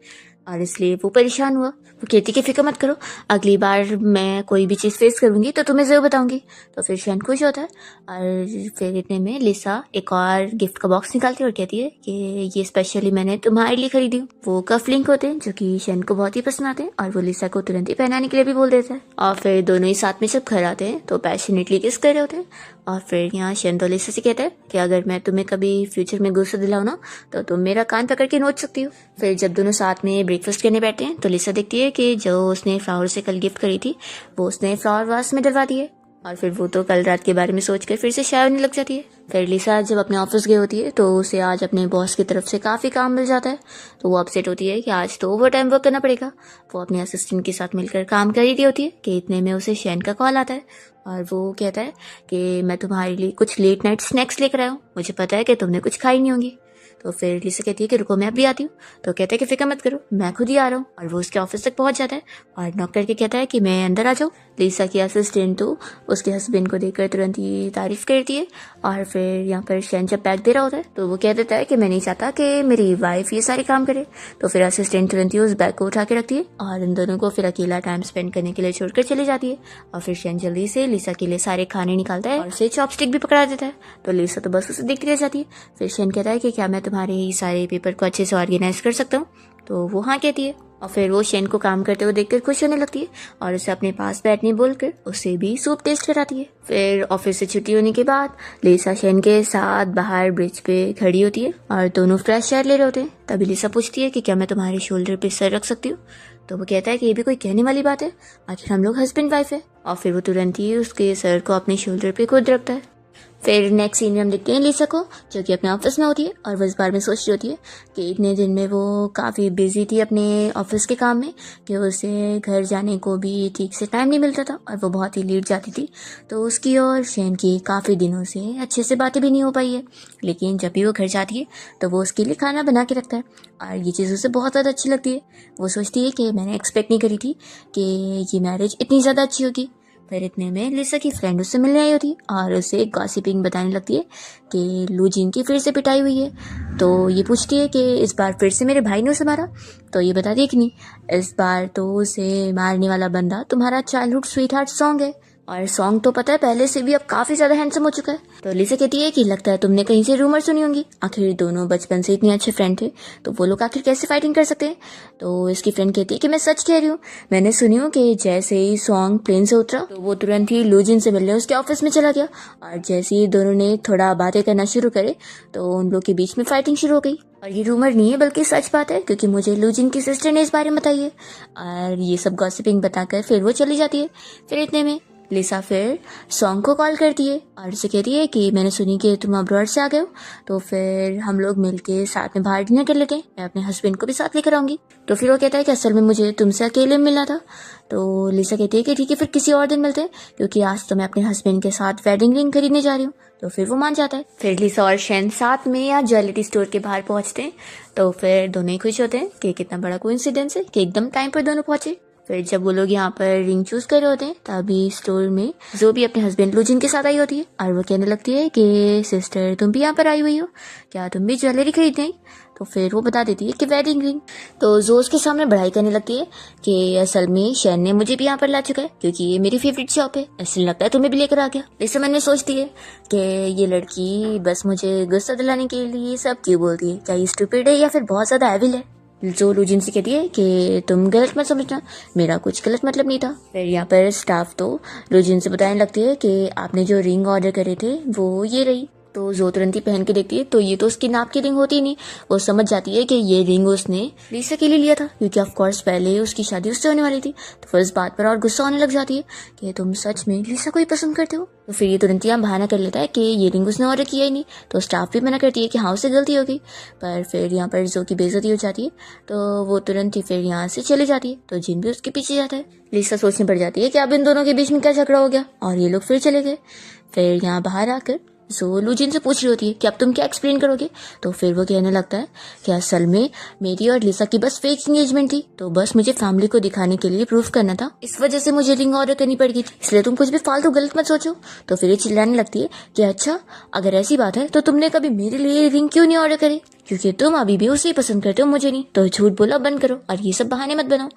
और इसलिए वो परेशान हुआ। वो कहती कि फिक्र मत करो, अगली बार मैं कोई भी चीज़ फेस करूंगी तो तुम्हें ज़रूर बताऊंगी। तो फिर शैन खुश होता है और फिर इतने में लिसा एक और गिफ्ट का बॉक्स निकालती है और कहती है कि ये स्पेशली मैंने तुम्हारे लिए खरीदी हूँ। वो कफ लिंक होते हैं जो कि शैन को बहुत ही पसंद आते हैं और वो लिसा को तुरंत ही पहनाने के लिए भी बोल देता है। और फिर दोनों ही साथ में जब घर आते हैं तो पैशनेटली किस कर रहे होते हैं। और फिर यहाँ शैन तो लिसा से कहता है कि अगर मैं तुम्हें कभी फ्यूचर में गुस्सा दिलाऊं ना तो तुम मेरा कान पकड़ के नोच सकती हो। फिर जब दोनों साथ में ब्रेकफास्ट करने बैठते हैं तो लिसा देखती है कि जो उसने फ्लावर से कल गिफ्ट करी थी वो उसने फ्लावर वास में डलवा दी है और फिर वो तो कल रात के बारे में सोचकर फिर से शाय होने लग जाती है। फिर लिसा जब अपने ऑफिस गई होती है तो उसे आज अपने बॉस की तरफ से काफ़ी काम मिल जाता है, तो वो अपसेट होती है कि आज तो ओवर टाइम वर्क करना पड़ेगा। वो अपने असिस्टेंट के साथ मिलकर काम कर रही होती है कि इतने में उसे शैन का कॉल आता है और वो कहता है कि मैं तुम्हारे लिए कुछ लेट नाइट स्नैक्स लेकर आया हूँ, मुझे पता है कि तुमने कुछ खाई नहीं होंगी। तो फिर लिसा कहती है कि रुको मैं अभी आती हूँ। तो कहता है कि फिक्र मत करो, मैं खुद ही आ रहा हूँ। और वो उसके ऑफिस तक पहुंच जाता है और नॉक करके कहता है कि मैं अंदर आ जाऊँ। लिसा की असिस्टेंट तो उसके हस्बैंड को देखकर तुरंत ही तारीफ करती है। और फिर यहाँ पर शैन जब बैग दे रहा होता है तो वो कह देता है कि मैं नहीं चाहता कि मेरी वाइफ ये सारे काम करे। तो फिर असिस्टेंट तुरंत ही उस बैग को उठा के रखती है और इन दोनों को फिर अकेला टाइम स्पेंड करने के लिए छोड़कर चली जाती है। और फिर शैन जल्दी से लिसा के लिए सारे खाने निकालता है और उसे चॉपस्टिक भी पकड़ा देता है। तो लिसा तो बस उसे देखती रह जाती है। फिर शैन कहता है कि क्या मैं तुम्हारे सारे पेपर को अच्छे से ऑर्गेनाइज कर सकता हूँ। तो वो हाँ कहती है और फिर वो शैन को काम करते हुए देखकर खुश होने लगती है और उसे अपने पास बैठने बोलकर उसे भी सूप टेस्ट कराती है। फिर ऑफिस से छुट्टी होने के बाद लिसा शैन के साथ बाहर ब्रिज पे खड़ी होती है और दोनों फ्रेश एयर ले रहे होते हैं। तभी लिसा पूछती है कि क्या मैं तुम्हारे शोल्डर पे सर रख सकती हूँ। तो वो कहता है कि ये भी कोई कहने वाली बात है, आखिर हम लोग हस्बैंड वाइफ है। और फिर वो तुरंत ही उसके सर को अपने शोल्डर पे खुद रखता है। फिर नेक्स्ट सीन में हम देखते हैं लिसा को जो कि अपने ऑफिस में होती है और वो इस बारे में सोच रही होती है कि इतने दिन में वो काफ़ी बिजी थी अपने ऑफिस के काम में कि उसे घर जाने को भी ठीक से टाइम नहीं मिलता था और वो बहुत ही लेट जाती थी। तो उसकी और शैन की काफ़ी दिनों से अच्छे से बातें भी नहीं हो पाई है, लेकिन जब भी वो घर जाती है तो वो उसके लिए खाना बना के रखता है और ये चीज़ उसे बहुत ज़्यादा अच्छी लगती है। वो सोचती है कि मैंने एक्सपेक्ट नहीं करी थी कि ये मैरिज इतनी ज़्यादा अच्छी होगी। फिर इतने में लिसा की फ्रेंड उससे मिलने आई होती है और उसे गॉसिपिंग बताने लगती है कि लू जिन की फिर से पिटाई हुई है। तो ये पूछती है कि इस बार फिर से मेरे भाई ने उसे मारा। तो ये बताती है कि नहीं, इस बार तो उसे मारने वाला बंदा तुम्हारा चाइल्डहुड स्वीट हार्ट सॉन्ग है और सॉन्ग तो पता है पहले से भी अब काफी ज्यादा हैंडसम हो चुका है। तो लिसा कहती है कि लगता है तुमने कहीं से रूमर सुनी होंगी, आखिर दोनों बचपन से इतने अच्छे फ्रेंड थे तो वो लोग आखिर कैसे फाइटिंग कर सकते हैं। तो इसकी फ्रेंड कहती है कि मैं सच कह रही हूँ, मैंने सुनी हूँ कि जैसे ही सॉन्ग प्लेन से उतरा तो वो तुरंत ही लूजिन से मिलने उसके ऑफिस में चला गया और जैसे ही दोनों ने थोड़ा बातें करना शुरू करे तो उन लोग के बीच में फाइटिंग शुरू हो गई। और ये रूमर नहीं है बल्कि सच बात है क्योंकि मुझे लूजिन की सिस्टर ने इस बारे में बताई है। और ये सब गॉसिपिंग बताकर फिर वो चली जाती है। फिर इतने में लिसा फिर सॉन्ग को कॉल करती है और उसे कहती है कि मैंने सुनी कि तुम अब्रॉड से आ गए हो, तो फिर हम लोग मिलके साथ में बाहर डिनर कर लेते हैं, मैं अपने हस्बैंड को भी साथ लेकर आऊंगी। तो फिर वो कहता है कि असल में मुझे तुमसे अकेले मिलना था। तो लिसा कहती है कि ठीक है फिर किसी और दिन मिलते हैं क्योंकि आज तो मैं अपने हस्बैंड के साथ वेडिंग रिंग खरीदने जा रही हूँ। तो फिर वो मान जाता है। फिर लिसा और शैन साथ में या ज्वेलरी स्टोर के बाहर पहुंचते हैं। तो फिर दोनों ही खुश होते हैं कि कितना बड़ा कोइंसिडेंस है कि एकदम टाइम पर दोनों पहुंचे। फिर जब वो लोग यहाँ पर रिंग चूज कर रहे होते हैं तभी स्टोर में जो भी अपने हस्बैंड लूजिन के साथ आई होती है और वो कहने लगती है कि सिस्टर तुम भी यहाँ पर आई हुई हो, क्या तुम भी ज्वेलरी खरीदते हैं। तो फिर वो बता देती है कि वेडिंग रिंग। तो जो उसके सामने बढ़ाई करने लगती है कि असल में शैन ने मुझे भी यहाँ पर ला चुका है क्योंकि ये मेरी फेवरेट शॉप है, इसलिए लगता है तुम्हें भी लेकर आ गया। इस मन में सोचती है कि ये लड़की बस मुझे गुस्सा दिलाने के लिए सब क्यों बोलती है, क्या ये स्टूपिड है या फिर बहुत ज्यादा एविल है। जो लूजिन से कहती है कि तुम गलत मत समझना, मेरा कुछ गलत मतलब नहीं था। फिर यहाँ पर स्टाफ तो लूजिन से बताने लगती है कि आपने जो रिंग ऑर्डर करे थे वो ये रही। तो जो तुरंत ही पहन के देखती है तो ये तो उसकी नाप की रिंग होती ही नहीं। वो समझ जाती है कि ये रिंग उसने लिसा के लिए लिया था क्योंकि ऑफ कोर्स पहले उसकी शादी उससे होने वाली थी। तो फिर इस बात पर और गुस्सा होने लग जाती है कि तुम सच में लिसा को ही पसंद करते हो। तो फिर ये तुरंत ही बहाना कर लेता है कि ये रिंग उसने ऑर्डर किया ही नहीं। तो स्टाफ भी मना करती है कि हाँ उसे गलती हो गई। पर फिर यहाँ पर जो की बेइज्जती हो जाती है तो वो तुरंत ही फिर यहाँ से चली जाती है। तो जिन भी उसके पीछे जाता है। लिसा सोचने पड़ जाती है कि अब इन दोनों के बीच में क्या झगड़ा हो गया और ये लोग फिर चले गए। फिर यहाँ बाहर आकर जो लूजिन से पूछ रही होती है कि अब तुम क्या एक्सप्लेन करोगे। तो फिर वो कहने लगता है कि असल में मेरी और लिसा की बस फेक एंगेजमेंट थी, तो बस मुझे फैमिली को दिखाने के लिए प्रूफ करना था, इस वजह से मुझे रिंग ऑर्डर करनी पड़ गई थी, इसलिए तुम कुछ भी फालतू गलत मत सोचो। तो फिर ये चिल्लाने लगती है कि अच्छा अगर ऐसी बात है तो तुमने कभी मेरे लिए रिंग क्यों नहीं ऑर्डर करे, क्योंकि तुम अभी भी उसे ही पसंद करते हो मुझे नहीं। तो झूठ बोला बंद करो और ये सब बहाने मत बनाओ।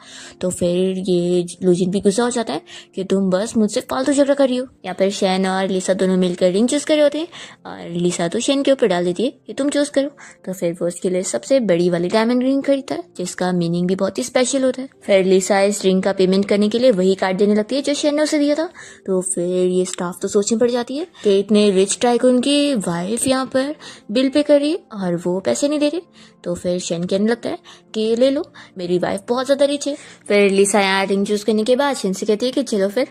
तो फिर ये लूजिन भी गुस्सा हो जाता है कि तुम बस मुझसे फालतू झगड़ा कर रही हो। यहाँ पर शैन और लिसा दोनों मिलकर रिंग चूज कर रहे होते हैं और लिसा तो शैन के ऊपर डाल देती है कि तुम चूज करो। तो फिर वो उसके लिए सबसे बड़ी वाली डायमंड रिंग खरीदता है जिसका मीनिंग भी बहुत ही स्पेशल होता है। फिर लिसा इस रिंग का पेमेंट करने के लिए वही कार्ड देने लगती है जो शैन ने उसे दिया था। तो फिर ये स्टाफ तो सोचने पड़ जाती है कि इतने रिच टाइकून की वाइफ यहाँ पर बिल पे कर रही है और वो पैसे नहीं दे रहे। तो फिर शेन कहने लगता है कि ले लो, मेरी वाइफ बहुत ज़्यादा रिच है। फिर लिसा यहाँ रिंग चूज करने के बाद शेन से कहती है कि चलो फिर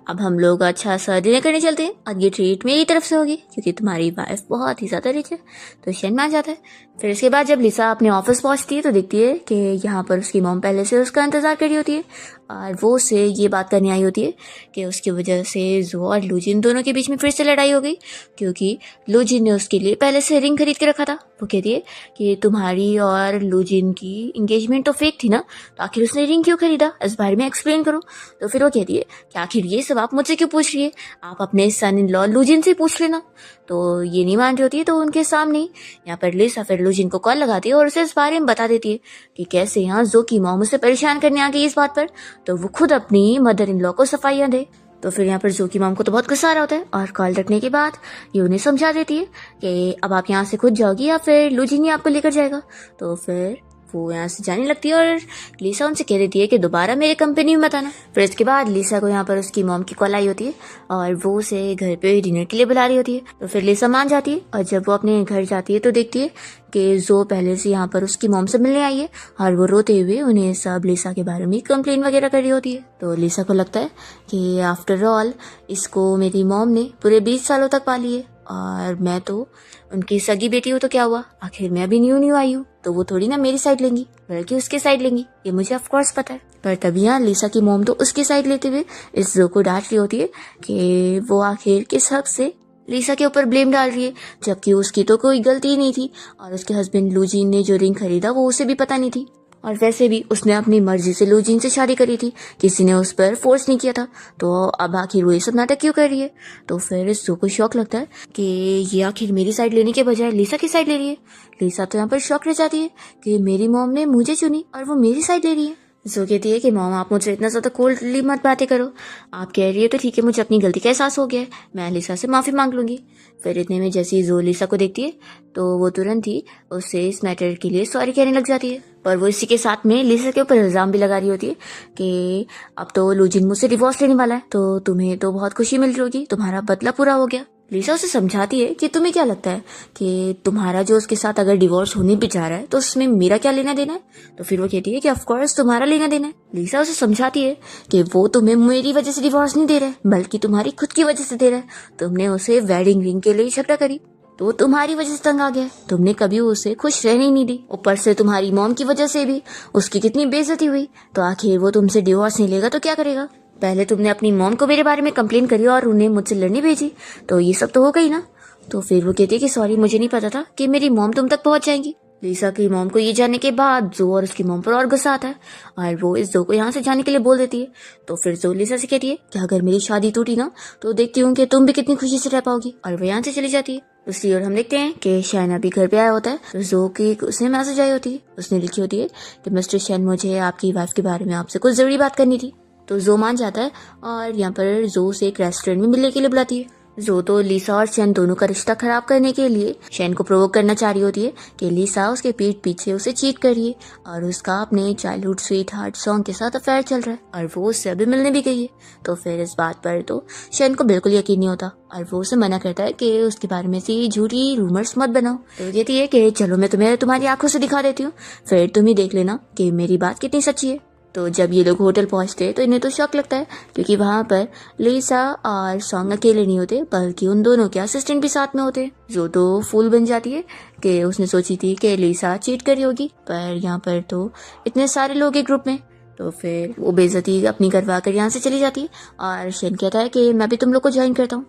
अब हम लोग अच्छा सा डिनर करने चलते हैं और ये ट्रीट मेरी तरफ से होगी क्योंकि तुम्हारी वाइफ बहुत ही ज़्यादा रिच है। तो शेन मान जाता है। फिर इसके बाद जब लिसा अपने ऑफिस पहुंचती है तो देखती है कि यहाँ पर उसकी मॉम पहले से उसका इंतज़ार कर रही होती है और वो उससे ये बात करने आई होती है कि उसकी वजह से जो और लूजिन दोनों के बीच में फिर से लड़ाई हो गई क्योंकि लूजिन ने उसके लिए पहले से रिंग खरीद के रखा था। वो कहती है कि तुम्हारी और लूजिन की इंगेजमेंट तो फेक थी ना, तो आखिर उसने रिंग क्यों खरीदा, इस बारे में एक्सप्लेन करो। तो फिर वो कहती है कि आखिर ये सब आप मुझसे क्यों पूछ रही है, आप अपने सन इन लॉ लूजिन से पूछ लेना। तो ये नहीं मान रही होती है तो उनके सामने यहाँ पर लिसा फिर लूजिन को कॉल लगाती है और उसे इस बारे में बता देती है कि कैसे यहाँ जो की मॉम उसे परेशान करने आ गई इस बात पर, तो वो खुद अपनी मदर इन लॉ को सफाइयाँ दे। तो फिर यहाँ पर जो की मॉम को तो बहुत गुस्सा आ रहा होता है और कॉल रखने के बाद ये उन्हें समझा देती है कि अब आप यहाँ से खुद जाओगी या फिर लूजिन ही आपको लेकर जाएगा। तो फिर वो यहाँ से जाने लगती है और लिसा उनसे कह देती है कि दोबारा मेरे कंपनी में मत आना। फिर इसके बाद लिसा को यहाँ पर उसकी मॉम की कॉल आई होती है और वो उसे घर पे डिनर के लिए बुला रही होती है। तो फिर लिसा मान जाती है और जब वो अपने घर जाती है तो देखती है कि जो पहले से यहाँ पर उसकी मॉम से मिलने आई है और वो रोते हुए उन्हें सब लिसा के बारे में कंप्लेन वगैरह कर रही होती है। तो लिसा को लगता है कि आफ्टर ऑल इसको मेरी मॉम ने पूरे 20 सालों तक पाली है और मैं तो उनकी सगी बेटी हूँ, तो क्या हुआ, आखिर मैं अभी न्यू आई हूँ, तो वो थोड़ी ना मेरी साइड लेंगी बल्कि उसकी साइड लेंगी, ये मुझे ऑफ कोर्स पता है। पर तभी यहाँ लिसा की मॉम तो उसकी साइड लेते हुए इस जो को डांट रही होती है कि वो आखिर किस हक से लिसा के ऊपर ब्लेम डाल रही है, जबकि उसकी तो कोई गलती ही नहीं थी और उसके हस्बैंड लूजिन ने जो रिंग खरीदा वो उसे भी पता नहीं थी और वैसे भी उसने अपनी मर्जी से लूजिन से शादी करी थी, किसी ने उस पर फोर्स नहीं किया था, तो अब आखिर वो ये सब नाटक क्यों कर रही है। तो फिर सो को शौक लगता है कि ये आखिर मेरी साइड लेने के बजाय लिसा की साइड ले रही है। लिसा तो यहाँ पर शौक रह जाती है कि मेरी मॉम ने मुझे चुनी और वो मेरी साइड ले रही है। जो कहती है कि मॉम आप मुझसे इतना ज़्यादा कोल्डली मत बातें करो, आप कह रही है तो ठीक है, मुझे अपनी गलती का एहसास हो गया है, मैं लिसा से माफ़ी मांग लूंगी। फिर इतने में जैसे ही जो लिसा को देखती है तो वो तुरंत ही उससे इस मैटर के लिए सॉरी कहने लग जाती है। पर वो इसी के साथ में लिसा के ऊपर इल्ज़ाम भी लगा रही होती है कि अब तो लूजिन मुझसे डिवोर्स लेने वाला है, तो तुम्हें तो बहुत खुशी मिल रही होगी, तुम्हारा बदला पूरा हो गया। लिसा उसे समझाती है कि तुम्हें क्या लगता है कि तुम्हारा जो उसके साथ अगर डिवोर्स होने भी जा रहा है तो उसमें मेरा क्या लेना देना है। तो फिर वो कहती है कि ऑफ कोर्स तुम्हारा लेना देना है। लिसा उसे समझाती है कि वो तुम्हें मेरी वजह से डिवोर्स नहीं दे रहा है बल्कि तुम्हारी खुद की वजह से दे रहा है। तुमने उसे वेडिंग रिंग के लिए झगड़ा करी तो तुम्हारी वजह से तंग आ गया, तुमने कभी उसे खुश रहने ही नहीं दी, ऊपर से तुम्हारी मॉम की वजह से भी उसकी कितनी बेइज्जती हुई, तो आखिर वो तुमसे डिवोर्स नहीं लेगा तो क्या करेगा। पहले तुमने अपनी मॉम को मेरे बारे में कंप्लेन करी और उन्हें मुझसे लड़ने भेजी, तो ये सब तो हो गई ना। तो फिर वो कहती है कि सॉरी, मुझे नहीं पता था कि मेरी मॉम तुम तक पहुंच जाएंगी। लिसा की मॉम को ये जानने के बाद जो और उसकी मॉम पर और गुस्सा आता है और वो इस जो को यहाँ से जाने के लिए बोल देती है। तो फिर जो लिसा से कहती है कि अगर मेरी शादी टूटी ना तो देखती हूँ कि तुम भी कितनी खुशी से रह पाओगी, और वो यहाँ से चली जाती है। दूसरी ओर हम देखते हैं कि शैन अभी घर पे आया होता है तो जो की उसने मैसेज आई होती है, उसने लिखी होती है कि मिस्टर शैन, मुझे आपकी वाइफ के बारे में आपसे कुछ जरूरी बात करनी थी। तो जो मान जाता है और यहाँ पर जो से एक रेस्टोरेंट में मिलने के लिए बुलाती है। जो तो लिसा और शैन दोनों का रिश्ता खराब करने के लिए शैन को प्रोवोक करना चाह रही होती है कि लिसा उसके पीठ पीछे उसे चीट कर रही है और उसका अपने चाइल्डहुड स्वीट हार्ट सॉन्ग के साथ अफेयर चल रहा है और वो उससे अभी मिलने भी गई है। तो फिर इस बात पर तो शैन को बिल्कुल यकीन नहीं होता और वो उसे मना करता है कि उसके बारे में से झूठी रूमर्स मत बनाओ। तो कहती है कि चलो मैं तुम्हें तुम्हारी आंखों से दिखा देती हूँ, फिर तुम ही देख लेना कि मेरी बात कितनी सच्ची है। तो जब ये लोग होटल पहुंचते हैं तो इन्हें तो शौक लगता है क्योंकि वहां पर लिसा और सॉन्ग अकेले नहीं होते बल्कि उन दोनों के असिस्टेंट भी साथ में होते हैं। जो तो फूल बन जाती है कि उसने सोची थी कि लिसा चीट करी होगी, पर यहाँ पर तो इतने सारे लोग एक ग्रुप में, तो फिर वो बेइज्जती अपनी करवा कर यहाँ से चली जाती है और शेन कहता है कि मैं भी तुम लोग को ज्वाइन करता हूँ।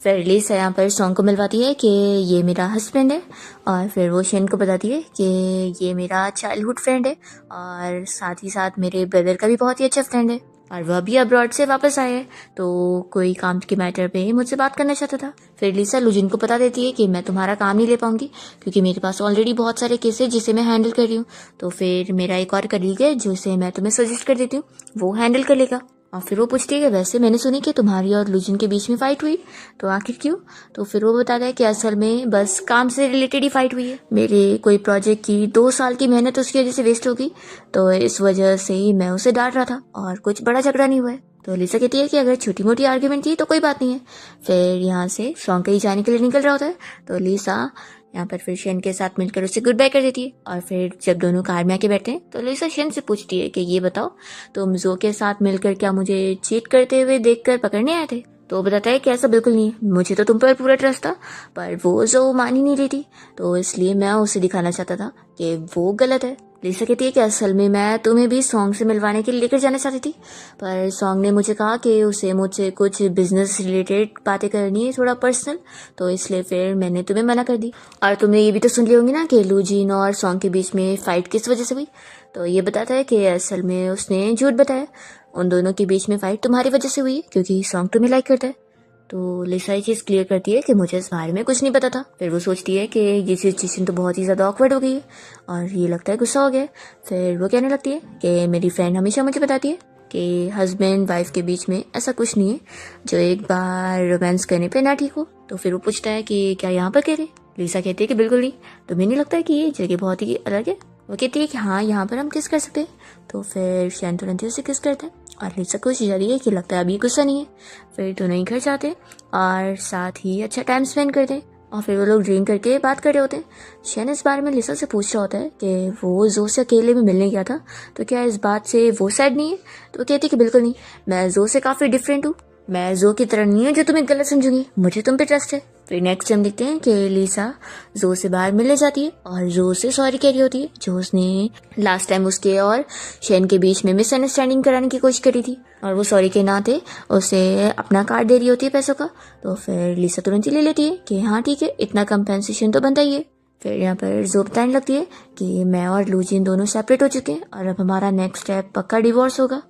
फिर लिसा यहाँ पर सॉन्ग को मिलवाती है कि ये मेरा हस्बैंड है और फिर वो शेन को बताती है कि ये मेरा चाइल्डहुड फ्रेंड है और साथ ही साथ मेरे ब्रदर का भी बहुत ही अच्छा फ्रेंड है और वह भी अब्रॉड से वापस आया है, तो कोई काम के मैटर पे मुझसे बात करना चाहता था। फिर लिसा लूजिन को बता देती है कि मैं तुम्हारा काम नहीं ले पाऊंगी क्योंकि मेरे पास ऑलरेडी बहुत सारे केस है जिसे मैं हैंडल कर रही हूँ, तो फिर मेरा एक और कलीग है जिसे मैं तुम्हें सजेस्ट कर देती हूँ, वो हैंडल कर लेगा। और फिर वो पूछती है कि वैसे मैंने सुनी कि तुम्हारी और लूजिन के बीच में फाइट हुई, तो आखिर क्यों। तो फिर वो बताता है कि असल में बस काम से रिलेटेड ही फाइट हुई है, मेरे कोई प्रोजेक्ट की 2 साल की मेहनत उसकी वजह से वेस्ट हो गई, तो इस वजह से ही मैं उसे डांट रहा था और कुछ बड़ा झगड़ा नहीं हुआ है। तो लिसा कहती है कि अगर छोटी मोटी आर्ग्यूमेंट थी तो कोई बात नहीं है। फिर यहाँ से सॉन्ग कहीं जाने के लिए निकल रहा होता है तो लिसा यहाँ पर फिर शेन के साथ मिलकर उसे गुड बाय कर देती है। और फिर जब दोनों कार में आके बैठते हैं तो लिसा शेन से पूछती है कि ये बताओ, तुम जो के साथ मिलकर क्या मुझे चीट करते हुए देखकर पकड़ने आए थे? तो वो बताता है कि ऐसा बिल्कुल नहीं है, मुझे तो तुम पर पूरा ट्रस्ट था, पर वो जो मान ही नहीं रही थी, तो इसलिए मैं उसे दिखाना चाहता था कि वो गलत है। लिसा कहती है कि असल में मैं तुम्हें भी सॉन्ग से मिलवाने के लिए लेकर जाना चाहती थी, पर सॉन्ग ने मुझे कहा कि उसे मुझसे कुछ बिजनेस रिलेटेड बातें करनी है, थोड़ा पर्सनल, तो इसलिए फिर मैंने तुम्हें मना कर दी। और तुमने ये भी तो सुन ली होंगी ना कि लूजिन और सॉन्ग के बीच में फाइट किस वजह से हुई। तो ये बताता है कि असल में उसने झूठ बताया, उन दोनों के बीच में फाइट तुम्हारी वजह से हुई है क्योंकि सॉन्ग तुम्हें लाइक करता है। तो लिसा ये चीज़ क्लियर करती है कि मुझे इस बारे में कुछ नहीं पता था। फिर वो सोचती है कि ये सिचुएशन तो बहुत ही ज़्यादा ऑकवर्ड हो गई है और ये लगता है गुस्सा हो गया है। फिर वो कहने लगती है कि मेरी फ्रेंड हमेशा मुझे बताती है कि हस्बैंड वाइफ के बीच में ऐसा कुछ नहीं है जो एक बार रोमांस करने पे ना ठीक हो। तो फिर वो पूछता है कि क्या यहाँ पर कह रहे? लिसा कहती है कि बिल्कुल नहीं, तुम्हें नहीं लगता है कि ये जगह बहुत ही अलग है? वो कहती है कि हाँ, यहाँ पर हम किस कर सकते हैं। तो फिर शैन तुरंत ही उसे किस करता है और लिसा कोशिश जा रही है कि लगता है अभी गुस्सा नहीं है। फिर दोनों ही घर जाते हैं और साथ ही अच्छा टाइम स्पेंड करते हैं और फिर वो लोग ड्रिंक करके बात कर रहे होते हैं। शैन इस बारे में लिसा से पूछ रहा होता है कि वो जो से अकेले में मिलने गया था, तो क्या इस बात से वो सैड नहीं है? तो वो कहती है कि बिल्कुल नहीं, मैं जो से काफ़ी डिफरेंट हूँ, मैं जो की तरह नहीं हूँ जो तुम्हें गलत समझूंगी, मुझे तुम पे ट्रस्ट है। फिर नेक्स्ट हम देखते हैं कि लिसा जो से बाहर मिलने जाती है और जो से सॉरी कह रही होती है जो उसने लास्ट टाइम उसके और शैन के बीच में मिसअंडरस्टैंडिंग कराने की कोशिश करी थी, और वो सॉरी के नाते उसे अपना कार्ड दे रही होती है पैसों का। तो फिर लिसा तुरंत ही ले लेती है कि हाँ ठीक है, इतना कंपेंसेशन तो बनता ही है। फिर यहाँ पर जो बताने लगती है कि मैं और लूजिन दोनों सेपरेट हो चुके हैं और अब हमारा नेक्स्ट स्टेप पक्का डिवोर्स होगा।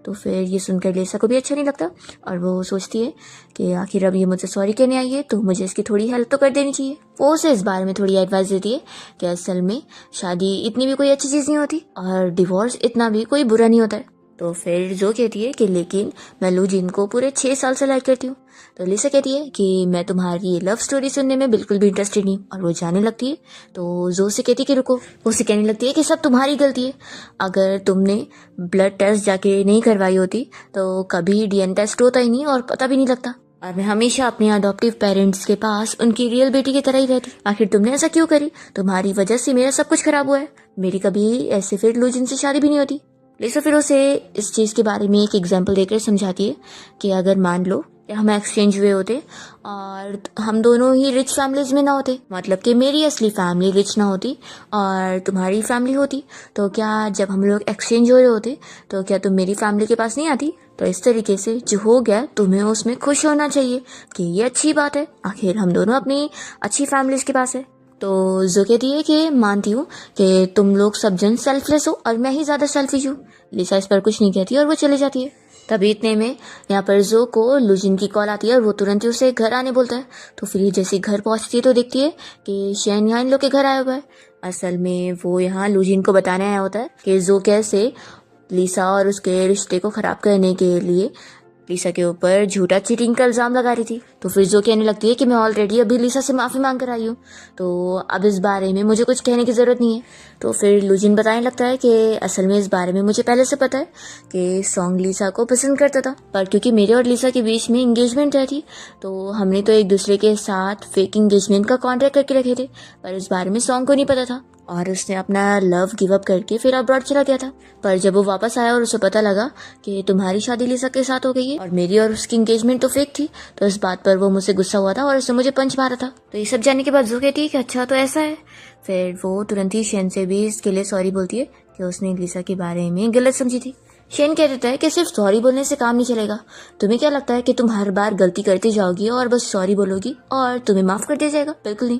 तो फिर ये सुनकर लिसा को भी अच्छा नहीं लगता और वो सोचती है कि आखिर अब ये मुझसे सॉरी कहने आई है तो मुझे इसकी थोड़ी हेल्प तो कर देनी चाहिए। वो उसे इस बारे में थोड़ी एडवाइस देती है कि असल में शादी इतनी भी कोई अच्छी चीज़ नहीं होती और डिवोर्स इतना भी कोई बुरा नहीं होता है। तो फिर जो कहती है कि लेकिन मैं लूजिन को पूरे 6 साल से लाइक करती हूँ। तो लिसा कहती है कि मैं तुम्हारी लव स्टोरी सुनने में बिल्कुल भी इंटरेस्टेड नहीं, और वो जाने लगती है। तो जो से कहती है कि रुको, वो से कहने लगती है कि सब तुम्हारी गलती है, अगर तुमने ब्लड टेस्ट जाके नहीं करवाई होती तो कभी डीएनए टेस्ट होता ही नहीं और पता भी नहीं लगता, और मैं हमेशा अपने अडॉप्टिव पेरेंट्स के पास उनकी रियल बेटी की तरह ही रहती। आखिर तुमने ऐसा क्यों करी? तुम्हारी वजह से मेरा सब कुछ खराब हुआ है, मेरी कभी ऐसे फिर लूजिन से शादी भी नहीं होती। लिसा फिर उसे इस चीज़ के बारे में एक एग्जाम्पल देकर समझाती है कि अगर मान लो कि हम एक्सचेंज हुए होते और हम दोनों ही रिच फैमिलीज में ना होते, मतलब कि मेरी असली फैमिली रिच ना होती और तुम्हारी फैमिली होती, तो क्या जब हम लोग एक्सचेंज हो रहे होते तो क्या तुम मेरी फैमिली के पास नहीं आती? तो इस तरीके से जो हो गया तुम्हें उसमें खुश होना चाहिए कि ये अच्छी बात है, आखिर हम दोनों अपनी अच्छी फैमिलीज के पास है। तो जो कहती है कि मानती हूँ कि तुम लोग सब जन सेल्फलेस हो और मैं ही ज़्यादा सेल्फिश हूँ। लिसा इस पर कुछ नहीं कहती और वो चले जाती है। तभी इतने में यहाँ पर जो को लूजिन की कॉल आती है और वो तुरंत ही उसे घर आने बोलता है। तो फिर जैसे घर पहुँचती है तो देखती है कि शैन यहाँ इन लोग के घर आया हुआ है। असल में वो यहाँ लूजिन को बताने आया होता है कि जो कैसे लिसा और उसके रिश्ते को ख़राब करने के लिए लिसा के ऊपर झूठा चीटिंग का इल्ज़ाम लगा रही थी। तो फिर जो कहने लगती है कि मैं ऑलरेडी अभी लिसा से माफ़ी मांग कर आई हूँ, तो अब इस बारे में मुझे कुछ कहने की ज़रूरत नहीं है। तो फिर लूजिन बताने लगता है कि असल में इस बारे में मुझे पहले से पता है कि सॉन्ग लिसा को पसंद करता था, पर क्योंकि मेरे और लिसा के बीच में इंगेजमेंट रहती तो हमने तो एक दूसरे के साथ फेक इंगेजमेंट का कॉन्ट्रैक्ट करके रखे थे, पर इस बारे में सॉन्ग को नहीं पता था और उसने अपना लव गिव अप करके फिर अब्रॉड चला गया था। पर जब वो वापस आया और उसे पता लगा कि तुम्हारी शादी लिसा के साथ हो गई है और मेरी और उसकी एंगेजमेंट तो फेक थी, तो इस बात पर वो मुझसे गुस्सा हुआ था और उसने मुझे पंच मारा था। तो ये सब जानने के बाद जो कहती है कि अच्छा तो ऐसा है। फिर वो तुरंत ही शैन से भी इसके लिए सॉरी बोलती है कि उसने लिसा के बारे में गलत समझी थी। शेन कह देता है कि सिर्फ सॉरी बोलने से काम नहीं चलेगा। तुम्हें क्या लगता है कि तुम हर बार गलती करती जाओगी और बस सॉरी बोलोगी और तुम्हें माफ कर दिया जाएगा? बिल्कुल नहीं।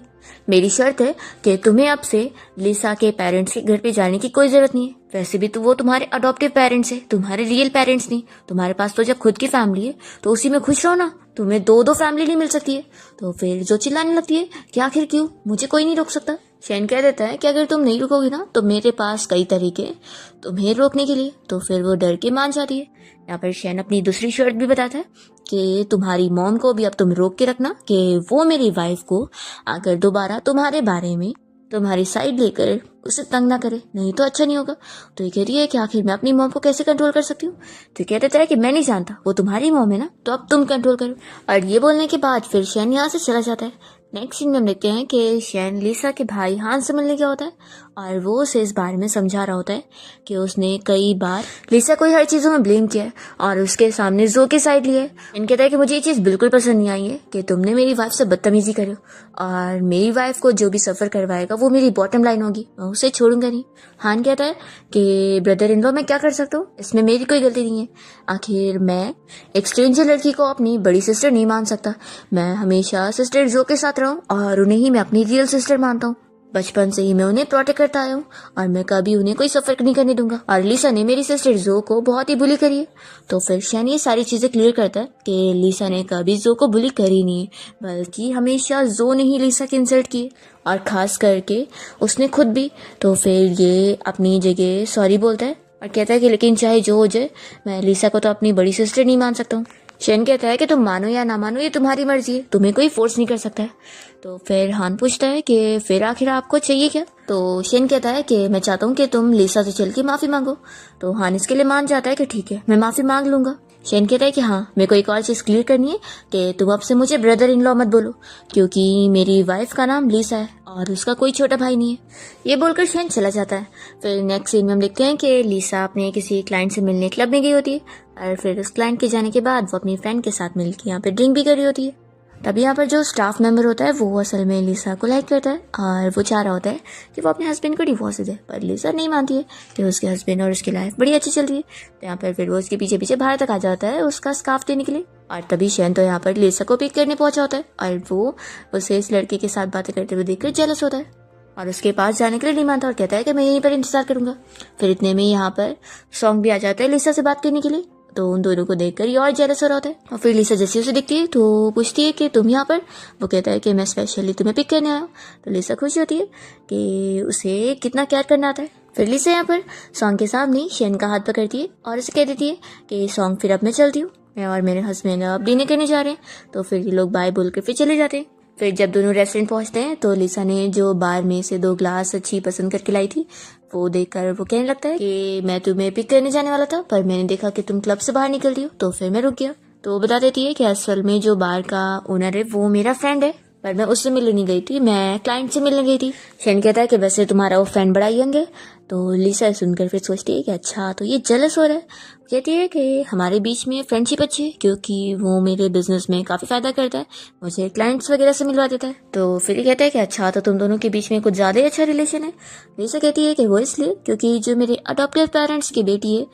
मेरी शर्त है कि तुम्हें अब से लिसा के पेरेंट्स के घर पे जाने की कोई जरूरत नहीं है। वैसे भी तो वो तुम्हारे अडॉप्टिव पेरेंट्स है, तुम्हारे रियल पेरेंट्स नहीं। तुम्हारे पास तो जब खुद की फैमिली है तो उसी में खुश रहो ना, तुम्हें दो फैमिली नहीं मिल सकती है। तो फिर जो चिल्लाने लगती है कि आखिर क्यों, मुझे कोई नहीं रोक सकता। शेन कह देता है कि अगर तुम नहीं रुकोगी ना तो मेरे पास कई तरीके तुम्हें रोकने के लिए। तो फिर वो डर के मान जाती है। यहाँ पर शेन अपनी दूसरी शर्त भी बताता है कि तुम्हारी मॉम को भी अब तुम रोक के रखना कि वो मेरी वाइफ को अगर दोबारा तुम्हारे बारे में तुम्हारी साइड लेकर उसे तंग ना करे, नहीं तो अच्छा नहीं होगा। तो ये कह रही है कि आखिर मैं अपनी मॉम को कैसे कंट्रोल कर सकती हूँ? तो कह देता है कि मैं नहीं जानता, वो तुम्हारी मॉम है ना, तो अब तुम कंट्रोल करो। और ये बोलने के बाद फिर शेन यहाँ से चला जाता है। नेक्स्ट सीन में हम देखते हैं कि शैन लिसा के भाई हान से मिलने गया होता है और वो उसे इस बारे में समझा रहा होता है कि उसने कई बार लिसा को हर चीज़ों में ब्लेम किया है और उसके सामने जो के साइड लिया है। इन कहता है कि मुझे ये चीज़ बिल्कुल पसंद नहीं आई है कि तुमने मेरी वाइफ से बदतमीजी करी हो और मेरी वाइफ को जो भी सफ़र करवाएगा वो मेरी बॉटम लाइन होगी, मैं उसे छोड़ूंगा नहीं। हान कहता है कि ब्रदर इन लॉ मैं क्या कर सकता हूँ, इसमें मेरी कोई गलती नहीं है। आखिर मैं एक स्ट्रेंजर लड़की को अपनी बड़ी सिस्टर नहीं मान सकता, मैं हमेशा सिस्टर जो के साथ रहूं और उन्हें ही मैं अपनी रियल सिस्टर मानता हूँ। बचपन से ही मैं उन्हें प्रोटेक्ट करता आया हूँ और मैं कभी उन्हें कोई सफर नहीं करने दूंगा। और लिसा ने मेरी सिस्टर जो को बहुत ही बुली करी है। तो फिर शैन ये सारी चीजें क्लियर करता है कि लिसा ने कभी जो को बुली करी नहीं है, बल्कि हमेशा जो ने ही लिसा की इंसल्ट की और खास करके उसने खुद भी। तो फिर ये अपनी जगह सॉरी बोलता है और कहता है कि लेकिन चाहे जो हो जाए मैं लिसा को तो अपनी बड़ी सिस्टर नहीं मान सकता हूँ। शेन कहता है कि तुम मानो या ना मानो ये तुम्हारी मर्जी है, तुम्हें कोई फोर्स नहीं कर सकता है। तो फिर हान पूछता है कि फिर आखिर आपको चाहिए क्या। तो शेन कहता है कि मैं चाहता हूँ कि तुम लिसा से चल के माफी मांगो। तो हान इसके लिए मान जाता है कि ठीक है मैं माफी मांग लूंगा। शेन कहता है कि हाँ मेरे को एक और चीज क्लियर करनी है कि तुम अब से मुझे ब्रदर इन लॉ मत बोलो, क्योंकि मेरी वाइफ का नाम लिसा है और उसका कोई छोटा भाई नहीं है। ये बोलकर शेन चला जाता है। फिर नेक्स्ट सीन में हम देखते हैं कि लिसा अपने किसी क्लाइंट से मिलने क्लब में गई होती है और फिर उस क्लाइंट के जाने के बाद वो अपनी फ्रेंड के साथ मिलकर यहाँ पे ड्रिंक भी कर रही होती है। तभी यहाँ पर जो स्टाफ मेंबर होता है वो असल में लिसा को लाइक करता है और वो चाह रहा होता है कि वो अपने हस्बैंड को डिवोर्स दे, पर लिसा नहीं मानती है कि उसके हस्बैंड और उसकी लाइफ बड़ी अच्छी चल रही है। तो यहाँ पर फिर वो उसके पीछे पीछे बाहर तक आ जाता है उसका स्कार्फ देने के लिए। और तभी शैन तो यहाँ पर लिसा को पिक करने पहुंचा होता है और वो उसे इस लड़के के साथ बातें करते हुए देखकर जेलस होता है और उसके पास जाने के लिए नहीं मानता और कहता है कि मैं यहीं पर इंतजार करूंगा। फिर इतने में यहाँ पर सॉन्ग भी आ जाता है लिसा से बात करने के लिए। तो उन दोनों को देखकर ये और जेलस हो रहा होता है और फिर लिसा जैसे उसे दिखती है तो पूछती है कि तुम यहाँ पर। वो कहता है कि मैं स्पेशली तुम्हें पिक करने आया हूँ। तो लिसा खुश होती है कि उसे कितना केयर करना आता है। फिर लिसा यहाँ पर सॉन्ग के सामने शेन का हाथ पकड़ती है और उसे कह देती है कि सॉन्ग फिर अब मैं चलती हूँ, मैं और मेरे हस्बैंड अब डिनर करने जा रहे हैं। तो फिर ये लोग बाय बोल के फिर चले जाते हैं। फिर जब दोनों रेस्टोरेंट पहुंचते हैं तो लिसा ने जो बार में से 2 ग्लास अच्छी पसंद करके लाई थी वो देखकर वो कहने लगता है कि मैं तुम्हें पिक करने जाने वाला था पर मैंने देखा कि तुम क्लब से बाहर निकल रही हो तो फिर मैं रुक गया। तो वो बता देती है कि असल में जो बार का ओनर है वो मेरा फ्रेंड है, पर मैं उससे मिलने नहीं गई थी, मैं क्लाइंट से मिलने गई थी। शेन कहता है कि वैसे तुम्हारा वो फ्रेंड बड़ा यंग है। तो लिसा सुनकर फिर सोचती है कि अच्छा तो ये जेलस हो रहा है। कहती है कि हमारे बीच में फ्रेंडशिप अच्छी है क्योंकि वो मेरे बिजनेस में काफी फायदा करता है, मुझे क्लाइंट्स वगैरह से मिलवा देता है। तो फिर ये कहता है कि अच्छा तो तुम दोनों के बीच में कुछ ज्यादा ही अच्छा रिलेशन है। लिसा कहती है कि वो इसलिए क्योंकि जो मेरे अडॉप्टिव पेरेंट्स की बेटी है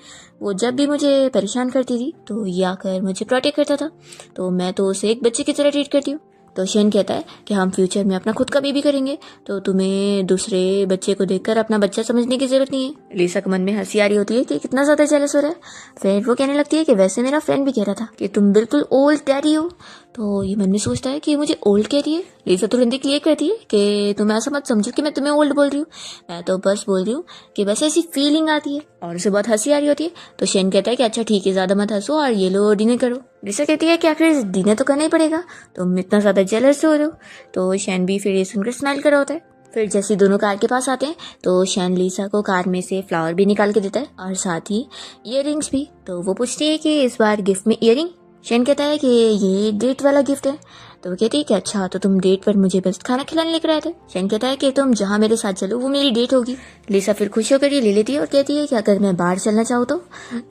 वो जब भी मुझे परेशान करती थी तो ये आकर मुझे प्रोटेक्ट करता था, तो मैं तो उसे एक बच्चे की तरह ट्रीट करती हूँ। तो शेन कहता है कि हम फ्यूचर में अपना खुद का बेबी करेंगे तो तुम्हें दूसरे बच्चे को देखकर अपना बच्चा समझने की जरूरत नहीं है। लिसा के मन में हंसी आ रही होती है कि कितना ज्यादा जेलस हो रहा है। फिर वो कहने लगती है कि वैसे मेरा फ्रेंड भी कह रहा था कि तुम बिल्कुल ओल्ड डैडी हो। तो ये मन में सोचता है कि मुझे ओल्ड कह रही है। लिसा तुरंत क्लियर करती है कि तुम ऐसा मत समझो कि मैं तुम्हें ओल्ड बोल रही हूँ, मैं तो बस बोल रही हूँ कि वैसे ऐसी फीलिंग आती है। और उसे बहुत हंसी आ रही होती है। तो शेन कहता है कि अच्छा ठीक है ज्यादा मत हंसो और ये लो डिनर करो। लिसा कहती है कि आखिर डिनर तो करना ही पड़ेगा, तुम इतना ज्यादा जेलस हो रहे हो। तो शेन भी फिर ये सुनकर स्माइल कर रहा होता है। फिर जैसे दोनों कार के पास आते हैं तो शेन लिसा को कार में से फ्लावर भी निकाल के देता है और साथ ही इयररिंग्स भी। तो वो पूछती है कि इस बार गिफ्ट में इयररिंग। शेन कहता है कि ये डेट वाला गिफ्ट है। तो वो कहती है कि अच्छा तो तुम डेट पर मुझे बेस्ट खाना खिलाने लेकर आए थे। शेन कहता है कि तुम जहाँ मेरे साथ चलो वो मेरी डेट होगी। लिसा फिर खुश होकर ये ले लेती है और कहती है कि अगर मैं बाहर चलना चाहूँ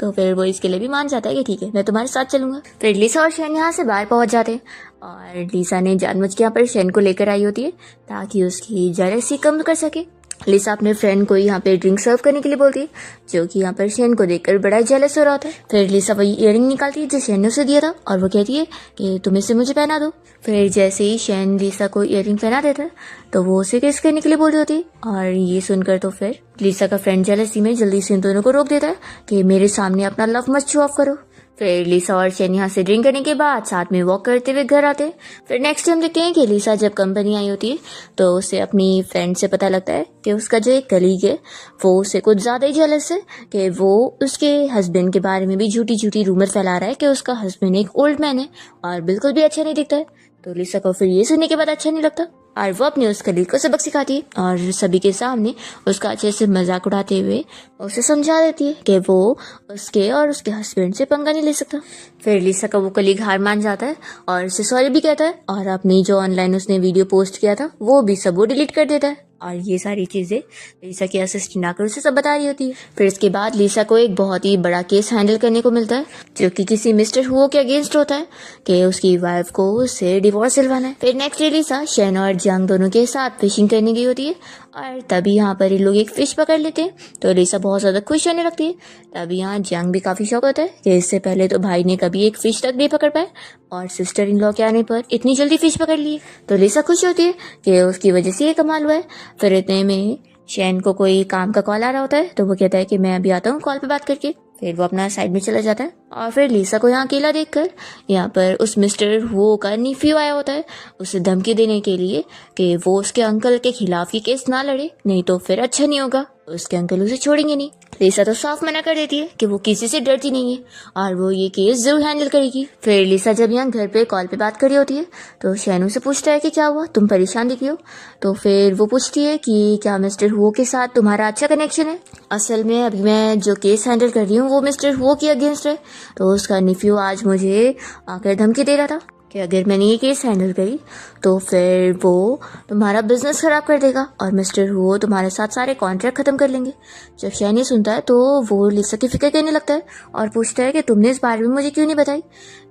तो फिर वो इसके लिए भी मान जाता है कि ठीक है मैं तुम्हारे साथ चलूंगा। फिर लिसा और शेन यहाँ से बाहर पहुंच जाते हैं और लिसा ने जानबूझ के यहाँ पर शेन को लेकर आई होती है ताकि उसकी जेलसी कम कर सके। लिसा अपने फ्रेंड को यहाँ पे ड्रिंक सर्व करने के लिए बोलती है जो कि यहाँ पर शेन को देखकर बड़ा जेलस हो रहा होता है। फिर लिसा वही इयररिंग निकालती है जो शेन ने उसे दिया था और वो कहती है कि तुम इसे मुझे पहना दो। फिर जैसे ही शेन लिसा को इयररिंग पहना देता है तो वो उसे किस करने के लिए बोल रही होती है और ये सुनकर तो फिर लिसा का फ्रेंड जेलसी में जल्दी से इन दोनों को रोक देता है कि मेरे सामने अपना लव मत शो ऑफ करो। फिर लिसा और शेन यहाँ से ड्रिंक करने के बाद साथ में वॉक करते हुए घर आते हैं। फिर नेक्स्ट टाइम देखते हैं कि लिसा जब कंपनी आई होती है तो उसे अपनी फ्रेंड से पता लगता है कि उसका जो एक कलीग है वो उससे कुछ ज्यादा ही जेलस है कि वो उसके हस्बैंड के बारे में भी झूठी झूठी रूमर फैला रहा है कि उसका हस्बैंड एक ओल्ड मैन है और बिल्कुल भी अच्छा नहीं दिखता है। तो लिसा को फिर ये सुनने के बाद अच्छा नहीं लगता और वो अपने उस कलीग को सबक सिखाती है और सभी के सामने उसका अच्छे से मजाक उड़ाते हुए उसे समझा देती है कि वो उसके और उसके हस्बैंड से पंगा नहीं ले सकता। फिर लिसा का वो कलीग हार मान जाता है और उसे सॉरी भी कहता है और अपनी जो ऑनलाइन उसने वीडियो पोस्ट किया था वो भी सब वो डिलीट कर देता है। और ये सारी चीजें लिसा की असिस्टेंट आकर उसे सब बता रही होती है। फिर इसके बाद लिसा को एक बहुत ही बड़ा केस हैंडल करने को मिलता है जो कि किसी मिस्टर हुओ के अगेंस्ट होता है कि उसकी वाइफ को उससे डिवोर्स दिलवाना है। फिर नेक्स्ट डे लिसा शेन और जियांग दोनों के साथ फिशिंग करने गई होती है और तभी यहाँ पर ये लोग एक फिश पकड़ लेते हैं तो लिसा बहुत ज्यादा खुश होने लगती है। तभी यहाँ जियांग भी काफी शौक होता है कि इससे पहले तो भाई ने कभी एक फिश तक नहीं पकड़ पाए और सिस्टर इन लॉ के आने पर इतनी जल्दी फिश पकड़ लिए। तो लिसा खुश होती है कि उसकी वजह से ये कमाल हुआ है। फिर इतने में शेन को कोई काम का कॉल आ रहा होता है तो वो कहता है कि मैं अभी आता हूँ कॉल पे बात करके। फिर वो अपना साइड में चला जाता है और फिर लिसा को यहाँ अकेला देखकर यहाँ पर उस मिस्टर वो का नीफ्यू आया होता है उसे धमकी देने के लिए कि वो उसके अंकल के खिलाफ ये केस ना लड़े नहीं तो फिर अच्छा नहीं होगा, उसके अंकल उसे छोड़ेंगे नहीं। लिसा तो साफ मना कर देती है कि वो किसी से डरती नहीं है और वो ये केस जरूर हैंडल करेगी। फिर लिसा जब यहाँ घर पे कॉल पे बात कर रही होती है तो शैनू से पूछता है कि क्या हुआ, तुम परेशान दिख रही हो। तो फिर वो पूछती है कि क्या मिस्टर हुओ के साथ तुम्हारा अच्छा कनेक्शन है। असल में अभी मैं जो केस हैंडल कर रही हूँ वो मिस्टर हुओ के अगेंस्ट है। तो उसका निफ्यू आज मुझे आकर धमकी दे रहा था कि अगर मैंने ये केस हैंडल करी तो फिर वो तुम्हारा बिजनेस खराब कर देगा और मिस्टर हुओ तुम्हारे साथ सारे कॉन्ट्रैक्ट खत्म कर लेंगे। जब शैन ये सुनता है तो वो लिसा की फिक्र करने लगता है और पूछता है कि तुमने इस बारे में मुझे क्यों नहीं बताई।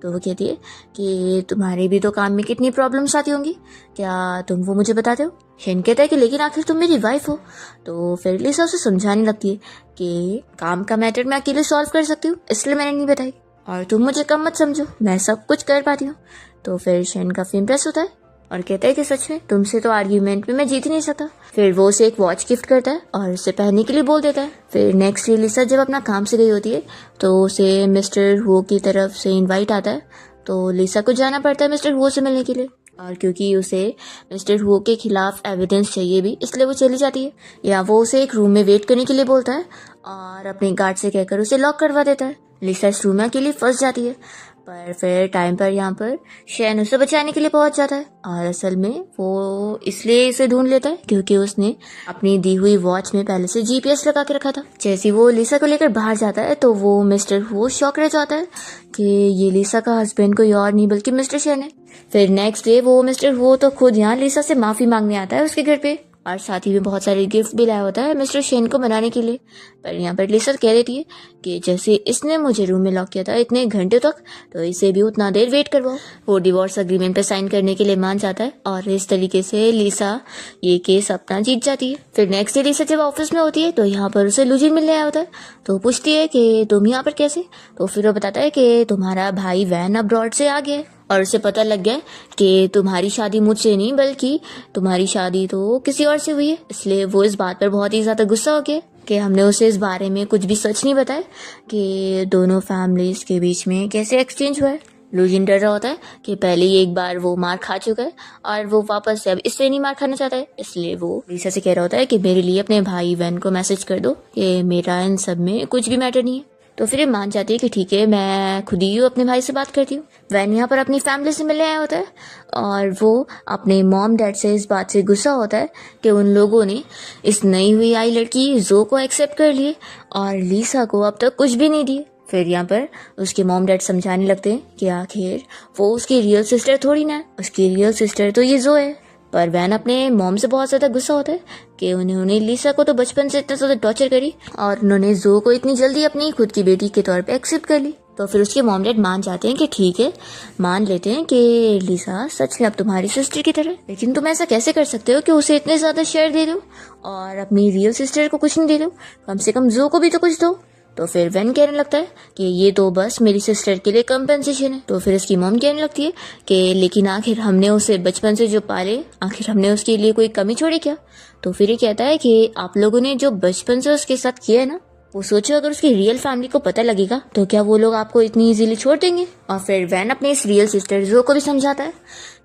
तो वो कहती है कि तुम्हारे भी तो काम में कितनी प्रॉब्लम्स आती होंगी, क्या तुम वो मुझे बताते हो। शैन कहता है कि लेकिन आखिर तुम मेरी वाइफ हो। तो फिर लिसा उसे समझाने लगती है कि काम का मैटर मैं अकेले सॉल्व कर सकती हूँ इसलिए मैंने नहीं बताई और तुम मुझे कम मत समझो, मैं सब कुछ कर पाती हूँ। तो फिर शैन काफी इम्प्रेस होता है और कहता है कि सच में तुमसे तो आर्ग्यूमेंट में मैं जीत ही नहीं सकता। फिर वो उसे एक वॉच गिफ्ट करता है और उसे पहनने के लिए बोल देता है। फिर नेक्स्ट डे लिसा जब अपना काम से गई होती है तो उसे मिस्टर हुओ की तरफ से इनवाइट आता है तो लिसा को जाना पड़ता है मिस्टर हुओ से मिलने के लिए और क्योंकि उसे मिस्टर हुओ के खिलाफ एविडेंस चाहिए भी इसलिए वो चली जाती है। या वो उसे एक रूम में वेट करने के लिए बोलता है और अपने गार्ड से कहकर उसे लॉक करवा देता है। लिसा इस रूम में अकेली फंस जाती है पर फिर टाइम पर यहाँ पर शैन उसे बचाने के लिए पहुंच जाता है और असल में वो इसलिए इसे ढूंढ लेता है क्योंकि उसने अपनी दी हुई वॉच में पहले से जीपीएस लगा के रखा था। जैसे वो लिसा को लेकर बाहर जाता है तो वो मिस्टर हुओ शॉक रह जाता है कि ये लिसा का हस्बैंड कोई और नहीं बल्कि मिस्टर शैन है। फिर नेक्स्ट डे वो मिस्टर हुओ तो खुद यहाँ लिसा से माफी मांगने आता है उसके घर पे और साथ ही में बहुत सारे गिफ्ट भी लाया होता है मिस्टर शेन को मनाने के लिए। पर यहाँ पर लिसा कह देती है कि जैसे इसने मुझे रूम में लॉक किया था इतने घंटे तक तो इसे भी उतना देर वेट करवाओ। वो डिवोर्स अग्रीमेंट पे साइन करने के लिए मान जाता है और इस तरीके से लिसा ये केस अपना जीत जाती है। फिर नेक्स्ट डे लिसा जब ऑफिस में होती है तो यहाँ पर उसे लुजिन मिलने आया होता है तो पूछती है कि तुम यहाँ पर कैसे। तो फिर वो बताता है कि तुम्हारा भाई वैन अब्रॉड से आ गया है और उसे पता लग गया कि तुम्हारी शादी मुझसे नहीं बल्कि तुम्हारी शादी तो किसी और से हुई है। इसलिए वो इस बात पर बहुत ही ज्यादा गुस्सा हो गया कि हमने उसे इस बारे में कुछ भी सच नहीं बताया कि दोनों फैमिलीज के बीच में कैसे एक्सचेंज हुआ है। लुजिन डर रहा होता है कि पहले ही एक बार वो मार खा चुका है और वो वापस से अब इससे नहीं मार खाना चाहता है। इसलिए वो लिसा से कह रहा होता है कि मेरे लिए अपने भाई वैन को मैसेज कर दो कि मेरा इन सब में कुछ भी मैटर नहीं है। तो फिर ये मान जाती है कि ठीक है मैं खुद ही अपने भाई से बात करती हूँ। वैन यहाँ पर अपनी फैमिली से मिलने आया होता है और वो अपने मॉम डैड से इस बात से गुस्सा होता है कि उन लोगों ने इस नई हुई आई लड़की जो को एक्सेप्ट कर लिए और लिसा को अब तक कुछ भी नहीं दिए। फिर यहाँ पर उसके मॉम डैड समझाने लगते हैं कि आखिर वो उसकी रियल सिस्टर थोड़ी ना है, उसकी रियल सिस्टर तो ये जो है। पर वैन अपने मॉम से बहुत ज्यादा गुस्सा होता है कि उन्होंने लिसा को तो बचपन से इतना ज्यादा टॉर्चर करी और उन्होंने जो को इतनी जल्दी अपनी खुद की बेटी के तौर पे एक्सेप्ट कर ली। तो फिर उसके मॉम डैड मान जाते हैं कि ठीक है मान लेते हैं कि लिसा सच में अब तुम्हारी सिस्टर की तरह, लेकिन तुम ऐसा कैसे कर सकते हो कि उसे इतने ज्यादा शेयर दे दो और अपनी रियल सिस्टर को कुछ नहीं दे दो, कम से कम जो को भी तो कुछ दो। तो फिर वैन कहने लगता है कि ये तो बस मेरी सिस्टर के लिए कंपेंसेशन है। तो फिर उसकी मॉम कहने लगती है कि लेकिन आखिर हमने उसे बचपन से जो पाले आखिर हमने उसके लिए कोई कमी छोड़ी क्या। तो फिर ये कहता है कि आप लोगों ने जो बचपन से उसके साथ किया है ना वो सोचो अगर उसकी रियल फैमिली को पता लगेगा तो क्या वो लोग आपको इतनी इजीली छोड़ देंगे। और फिर वैन अपने इस रियल सिस्टर जो को भी समझाता है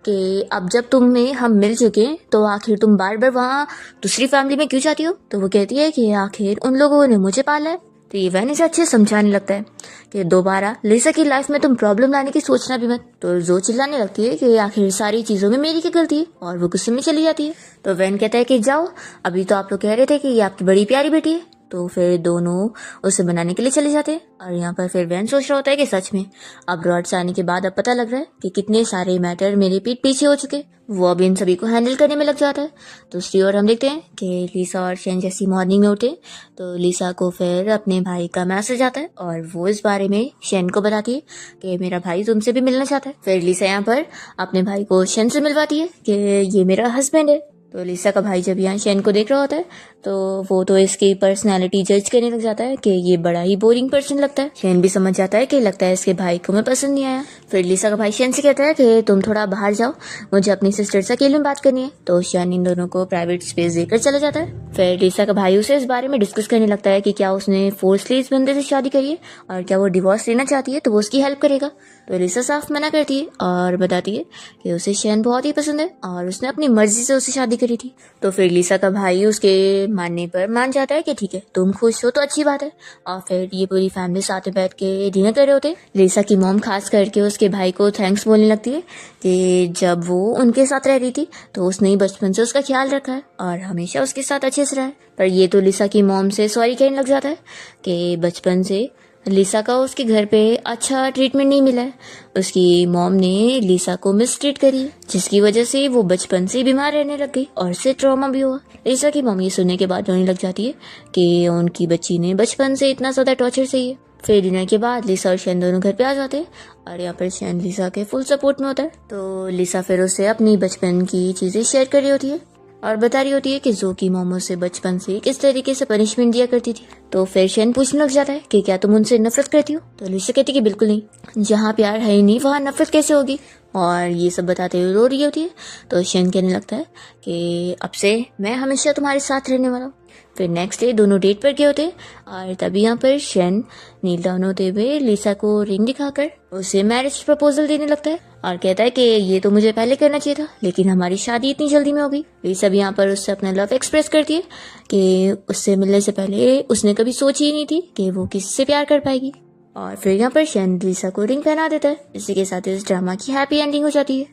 कि अब जब तुम्हें हम मिल चुके हैं तो आखिर तुम बार बार वहाँ दूसरी फैमिली में क्यों जाती हो। तो वो कहती है कि आखिर उन लोगों ने मुझे पाला है तो ये वैन इसे अच्छे से समझाने लगता है कि दोबारा लिसा की लाइफ में तुम प्रॉब्लम लाने की सोचना भी मत। तो जो चिल्लाने लगती है कि आखिर सारी चीज़ों में मेरी क्या गलती है, और वो गुस्से में चली जाती है। तो वैन कहता है कि जाओ, अभी तो आप लोग कह रहे थे कि ये आपकी बड़ी प्यारी बेटी है। तो फिर दोनों उसे बनाने के लिए चले जाते हैं। और यहाँ पर फिर वैन सोच रहा होता है कि सच में अब रॉड्स आने के बाद अब पता लग रहा है कि कितने सारे मैटर मेरे पीठ पीछे हो चुके। वो अब इन सभी को हैंडल करने में लग जाता है। दूसरी ओर हम देखते हैं कि लिसा और शेन जैसी मॉर्निंग में उठे तो लिसा को फिर अपने भाई का मैसेज आता है और वो इस बारे में शेन को बताती है कि मेरा भाई तुमसे भी मिलना चाहता है। फिर लिसा यहाँ पर अपने भाई को शेन से मिलवाती है कि ये मेरा हस्बैंड है। तो लिसा का भाई जब यहाँ शेन को देख रहा होता है तो वो तो इसकी पर्सनालिटी जज करने लग जाता है कि ये बड़ा ही बोरिंग पर्सन लगता है। शेन भी समझ जाता है कि लगता है इसके भाई को मैं पसंद नहीं आया। फिर लिसा का भाई शेन से कहता है कि तुम थोड़ा बाहर जाओ, मुझे अपनी सिस्टर से अकेले में बात करनी है। तो शेन इन दोनों को प्राइवेट स्पेस देकर चला जाता है। फिर लिसा का भाई उसे इस बारे में डिस्कस करने लगता है कि क्या उसने फोर्सली इस बंदे से शादी करी है और क्या वो डिवोर्स लेना चाहती है तो वो उसकी हेल्प करेगा। तो लिसा साफ मना करती है और बताती है कि उसे शेन बहुत ही पसंद है और उसने अपनी मर्जी से उससे शादी करी थी। तो फिर लिसा का भाई उसके मानने पर मान जाता है कि ठीक है तुम खुश हो तो अच्छी बात है। और फिर ये पूरी फैमिली साथ में बैठ के डिनर कर रहे होते। लिसा की मॉम खास करके उसके भाई को थैंक्स बोलने लगती है कि जब वो उनके साथ रह रही थी तो उसने ही बचपन से उसका ख्याल रखा है और हमेशा उसके साथ अच्छे से रहा है। पर ये तो लिसा की मॉम से सॉरी कहने लग जाता है कि बचपन से लिसा का उसके घर पे अच्छा ट्रीटमेंट नहीं मिला है। उसकी मॉम ने लिसा को मिसट्रीट करी जिसकी वजह से वो बचपन से बीमार रहने लग गई और उससे ट्रॉमा भी हुआ। लिसा की मॉम ये सुनने के बाद रोने लग जाती है कि उनकी बच्ची ने बचपन से इतना ज्यादा टॉर्चर सही है। फिर डिनर के बाद लिसा और शेन दोनों घर पे आ जाते हैं और यहाँ पर शेन लिसा के फुल सपोर्ट में होता है। तो लिसा फिर उससे अपनी बचपन की चीजें शेयर कर रही होती है और बता रही होती है कि जो की मोमो से बचपन से किस तरीके से पनिशमेंट दिया करती थी। तो फिर शेन पूछने लग जाता है कि क्या तुम उनसे नफरत करती हो। तो लिसा कहती है कि बिल्कुल नहीं, जहाँ प्यार है ही नहीं वहाँ नफरत कैसे होगी। और ये सब बताते हुए रो रही होती है। तो शेन कहने लगता है कि अब से मैं हमेशा तुम्हारे साथ रहने वाला हूँ। फिर नेक्स्ट डे दोनों डेट पर गए होते और तभी यहाँ पर शेन नील डाउन होते हुए लिसा को रिंग दिखाकर उसे मैरिज प्रपोजल देने लगता है और कहता है कि ये तो मुझे पहले करना चाहिए था लेकिन हमारी शादी इतनी जल्दी में हो गई। लिसा भी यहाँ पर उससे अपना लव एक्सप्रेस करती है कि उससे मिलने से पहले उसने कभी सोची ही नहीं थी कि वो किससे प्यार कर पाएगी। और फिर यहाँ पर शेन लिसा को रिंग पहना देता है। इसी के साथ इस ड्रामा की हैप्पी एंडिंग हो जाती है।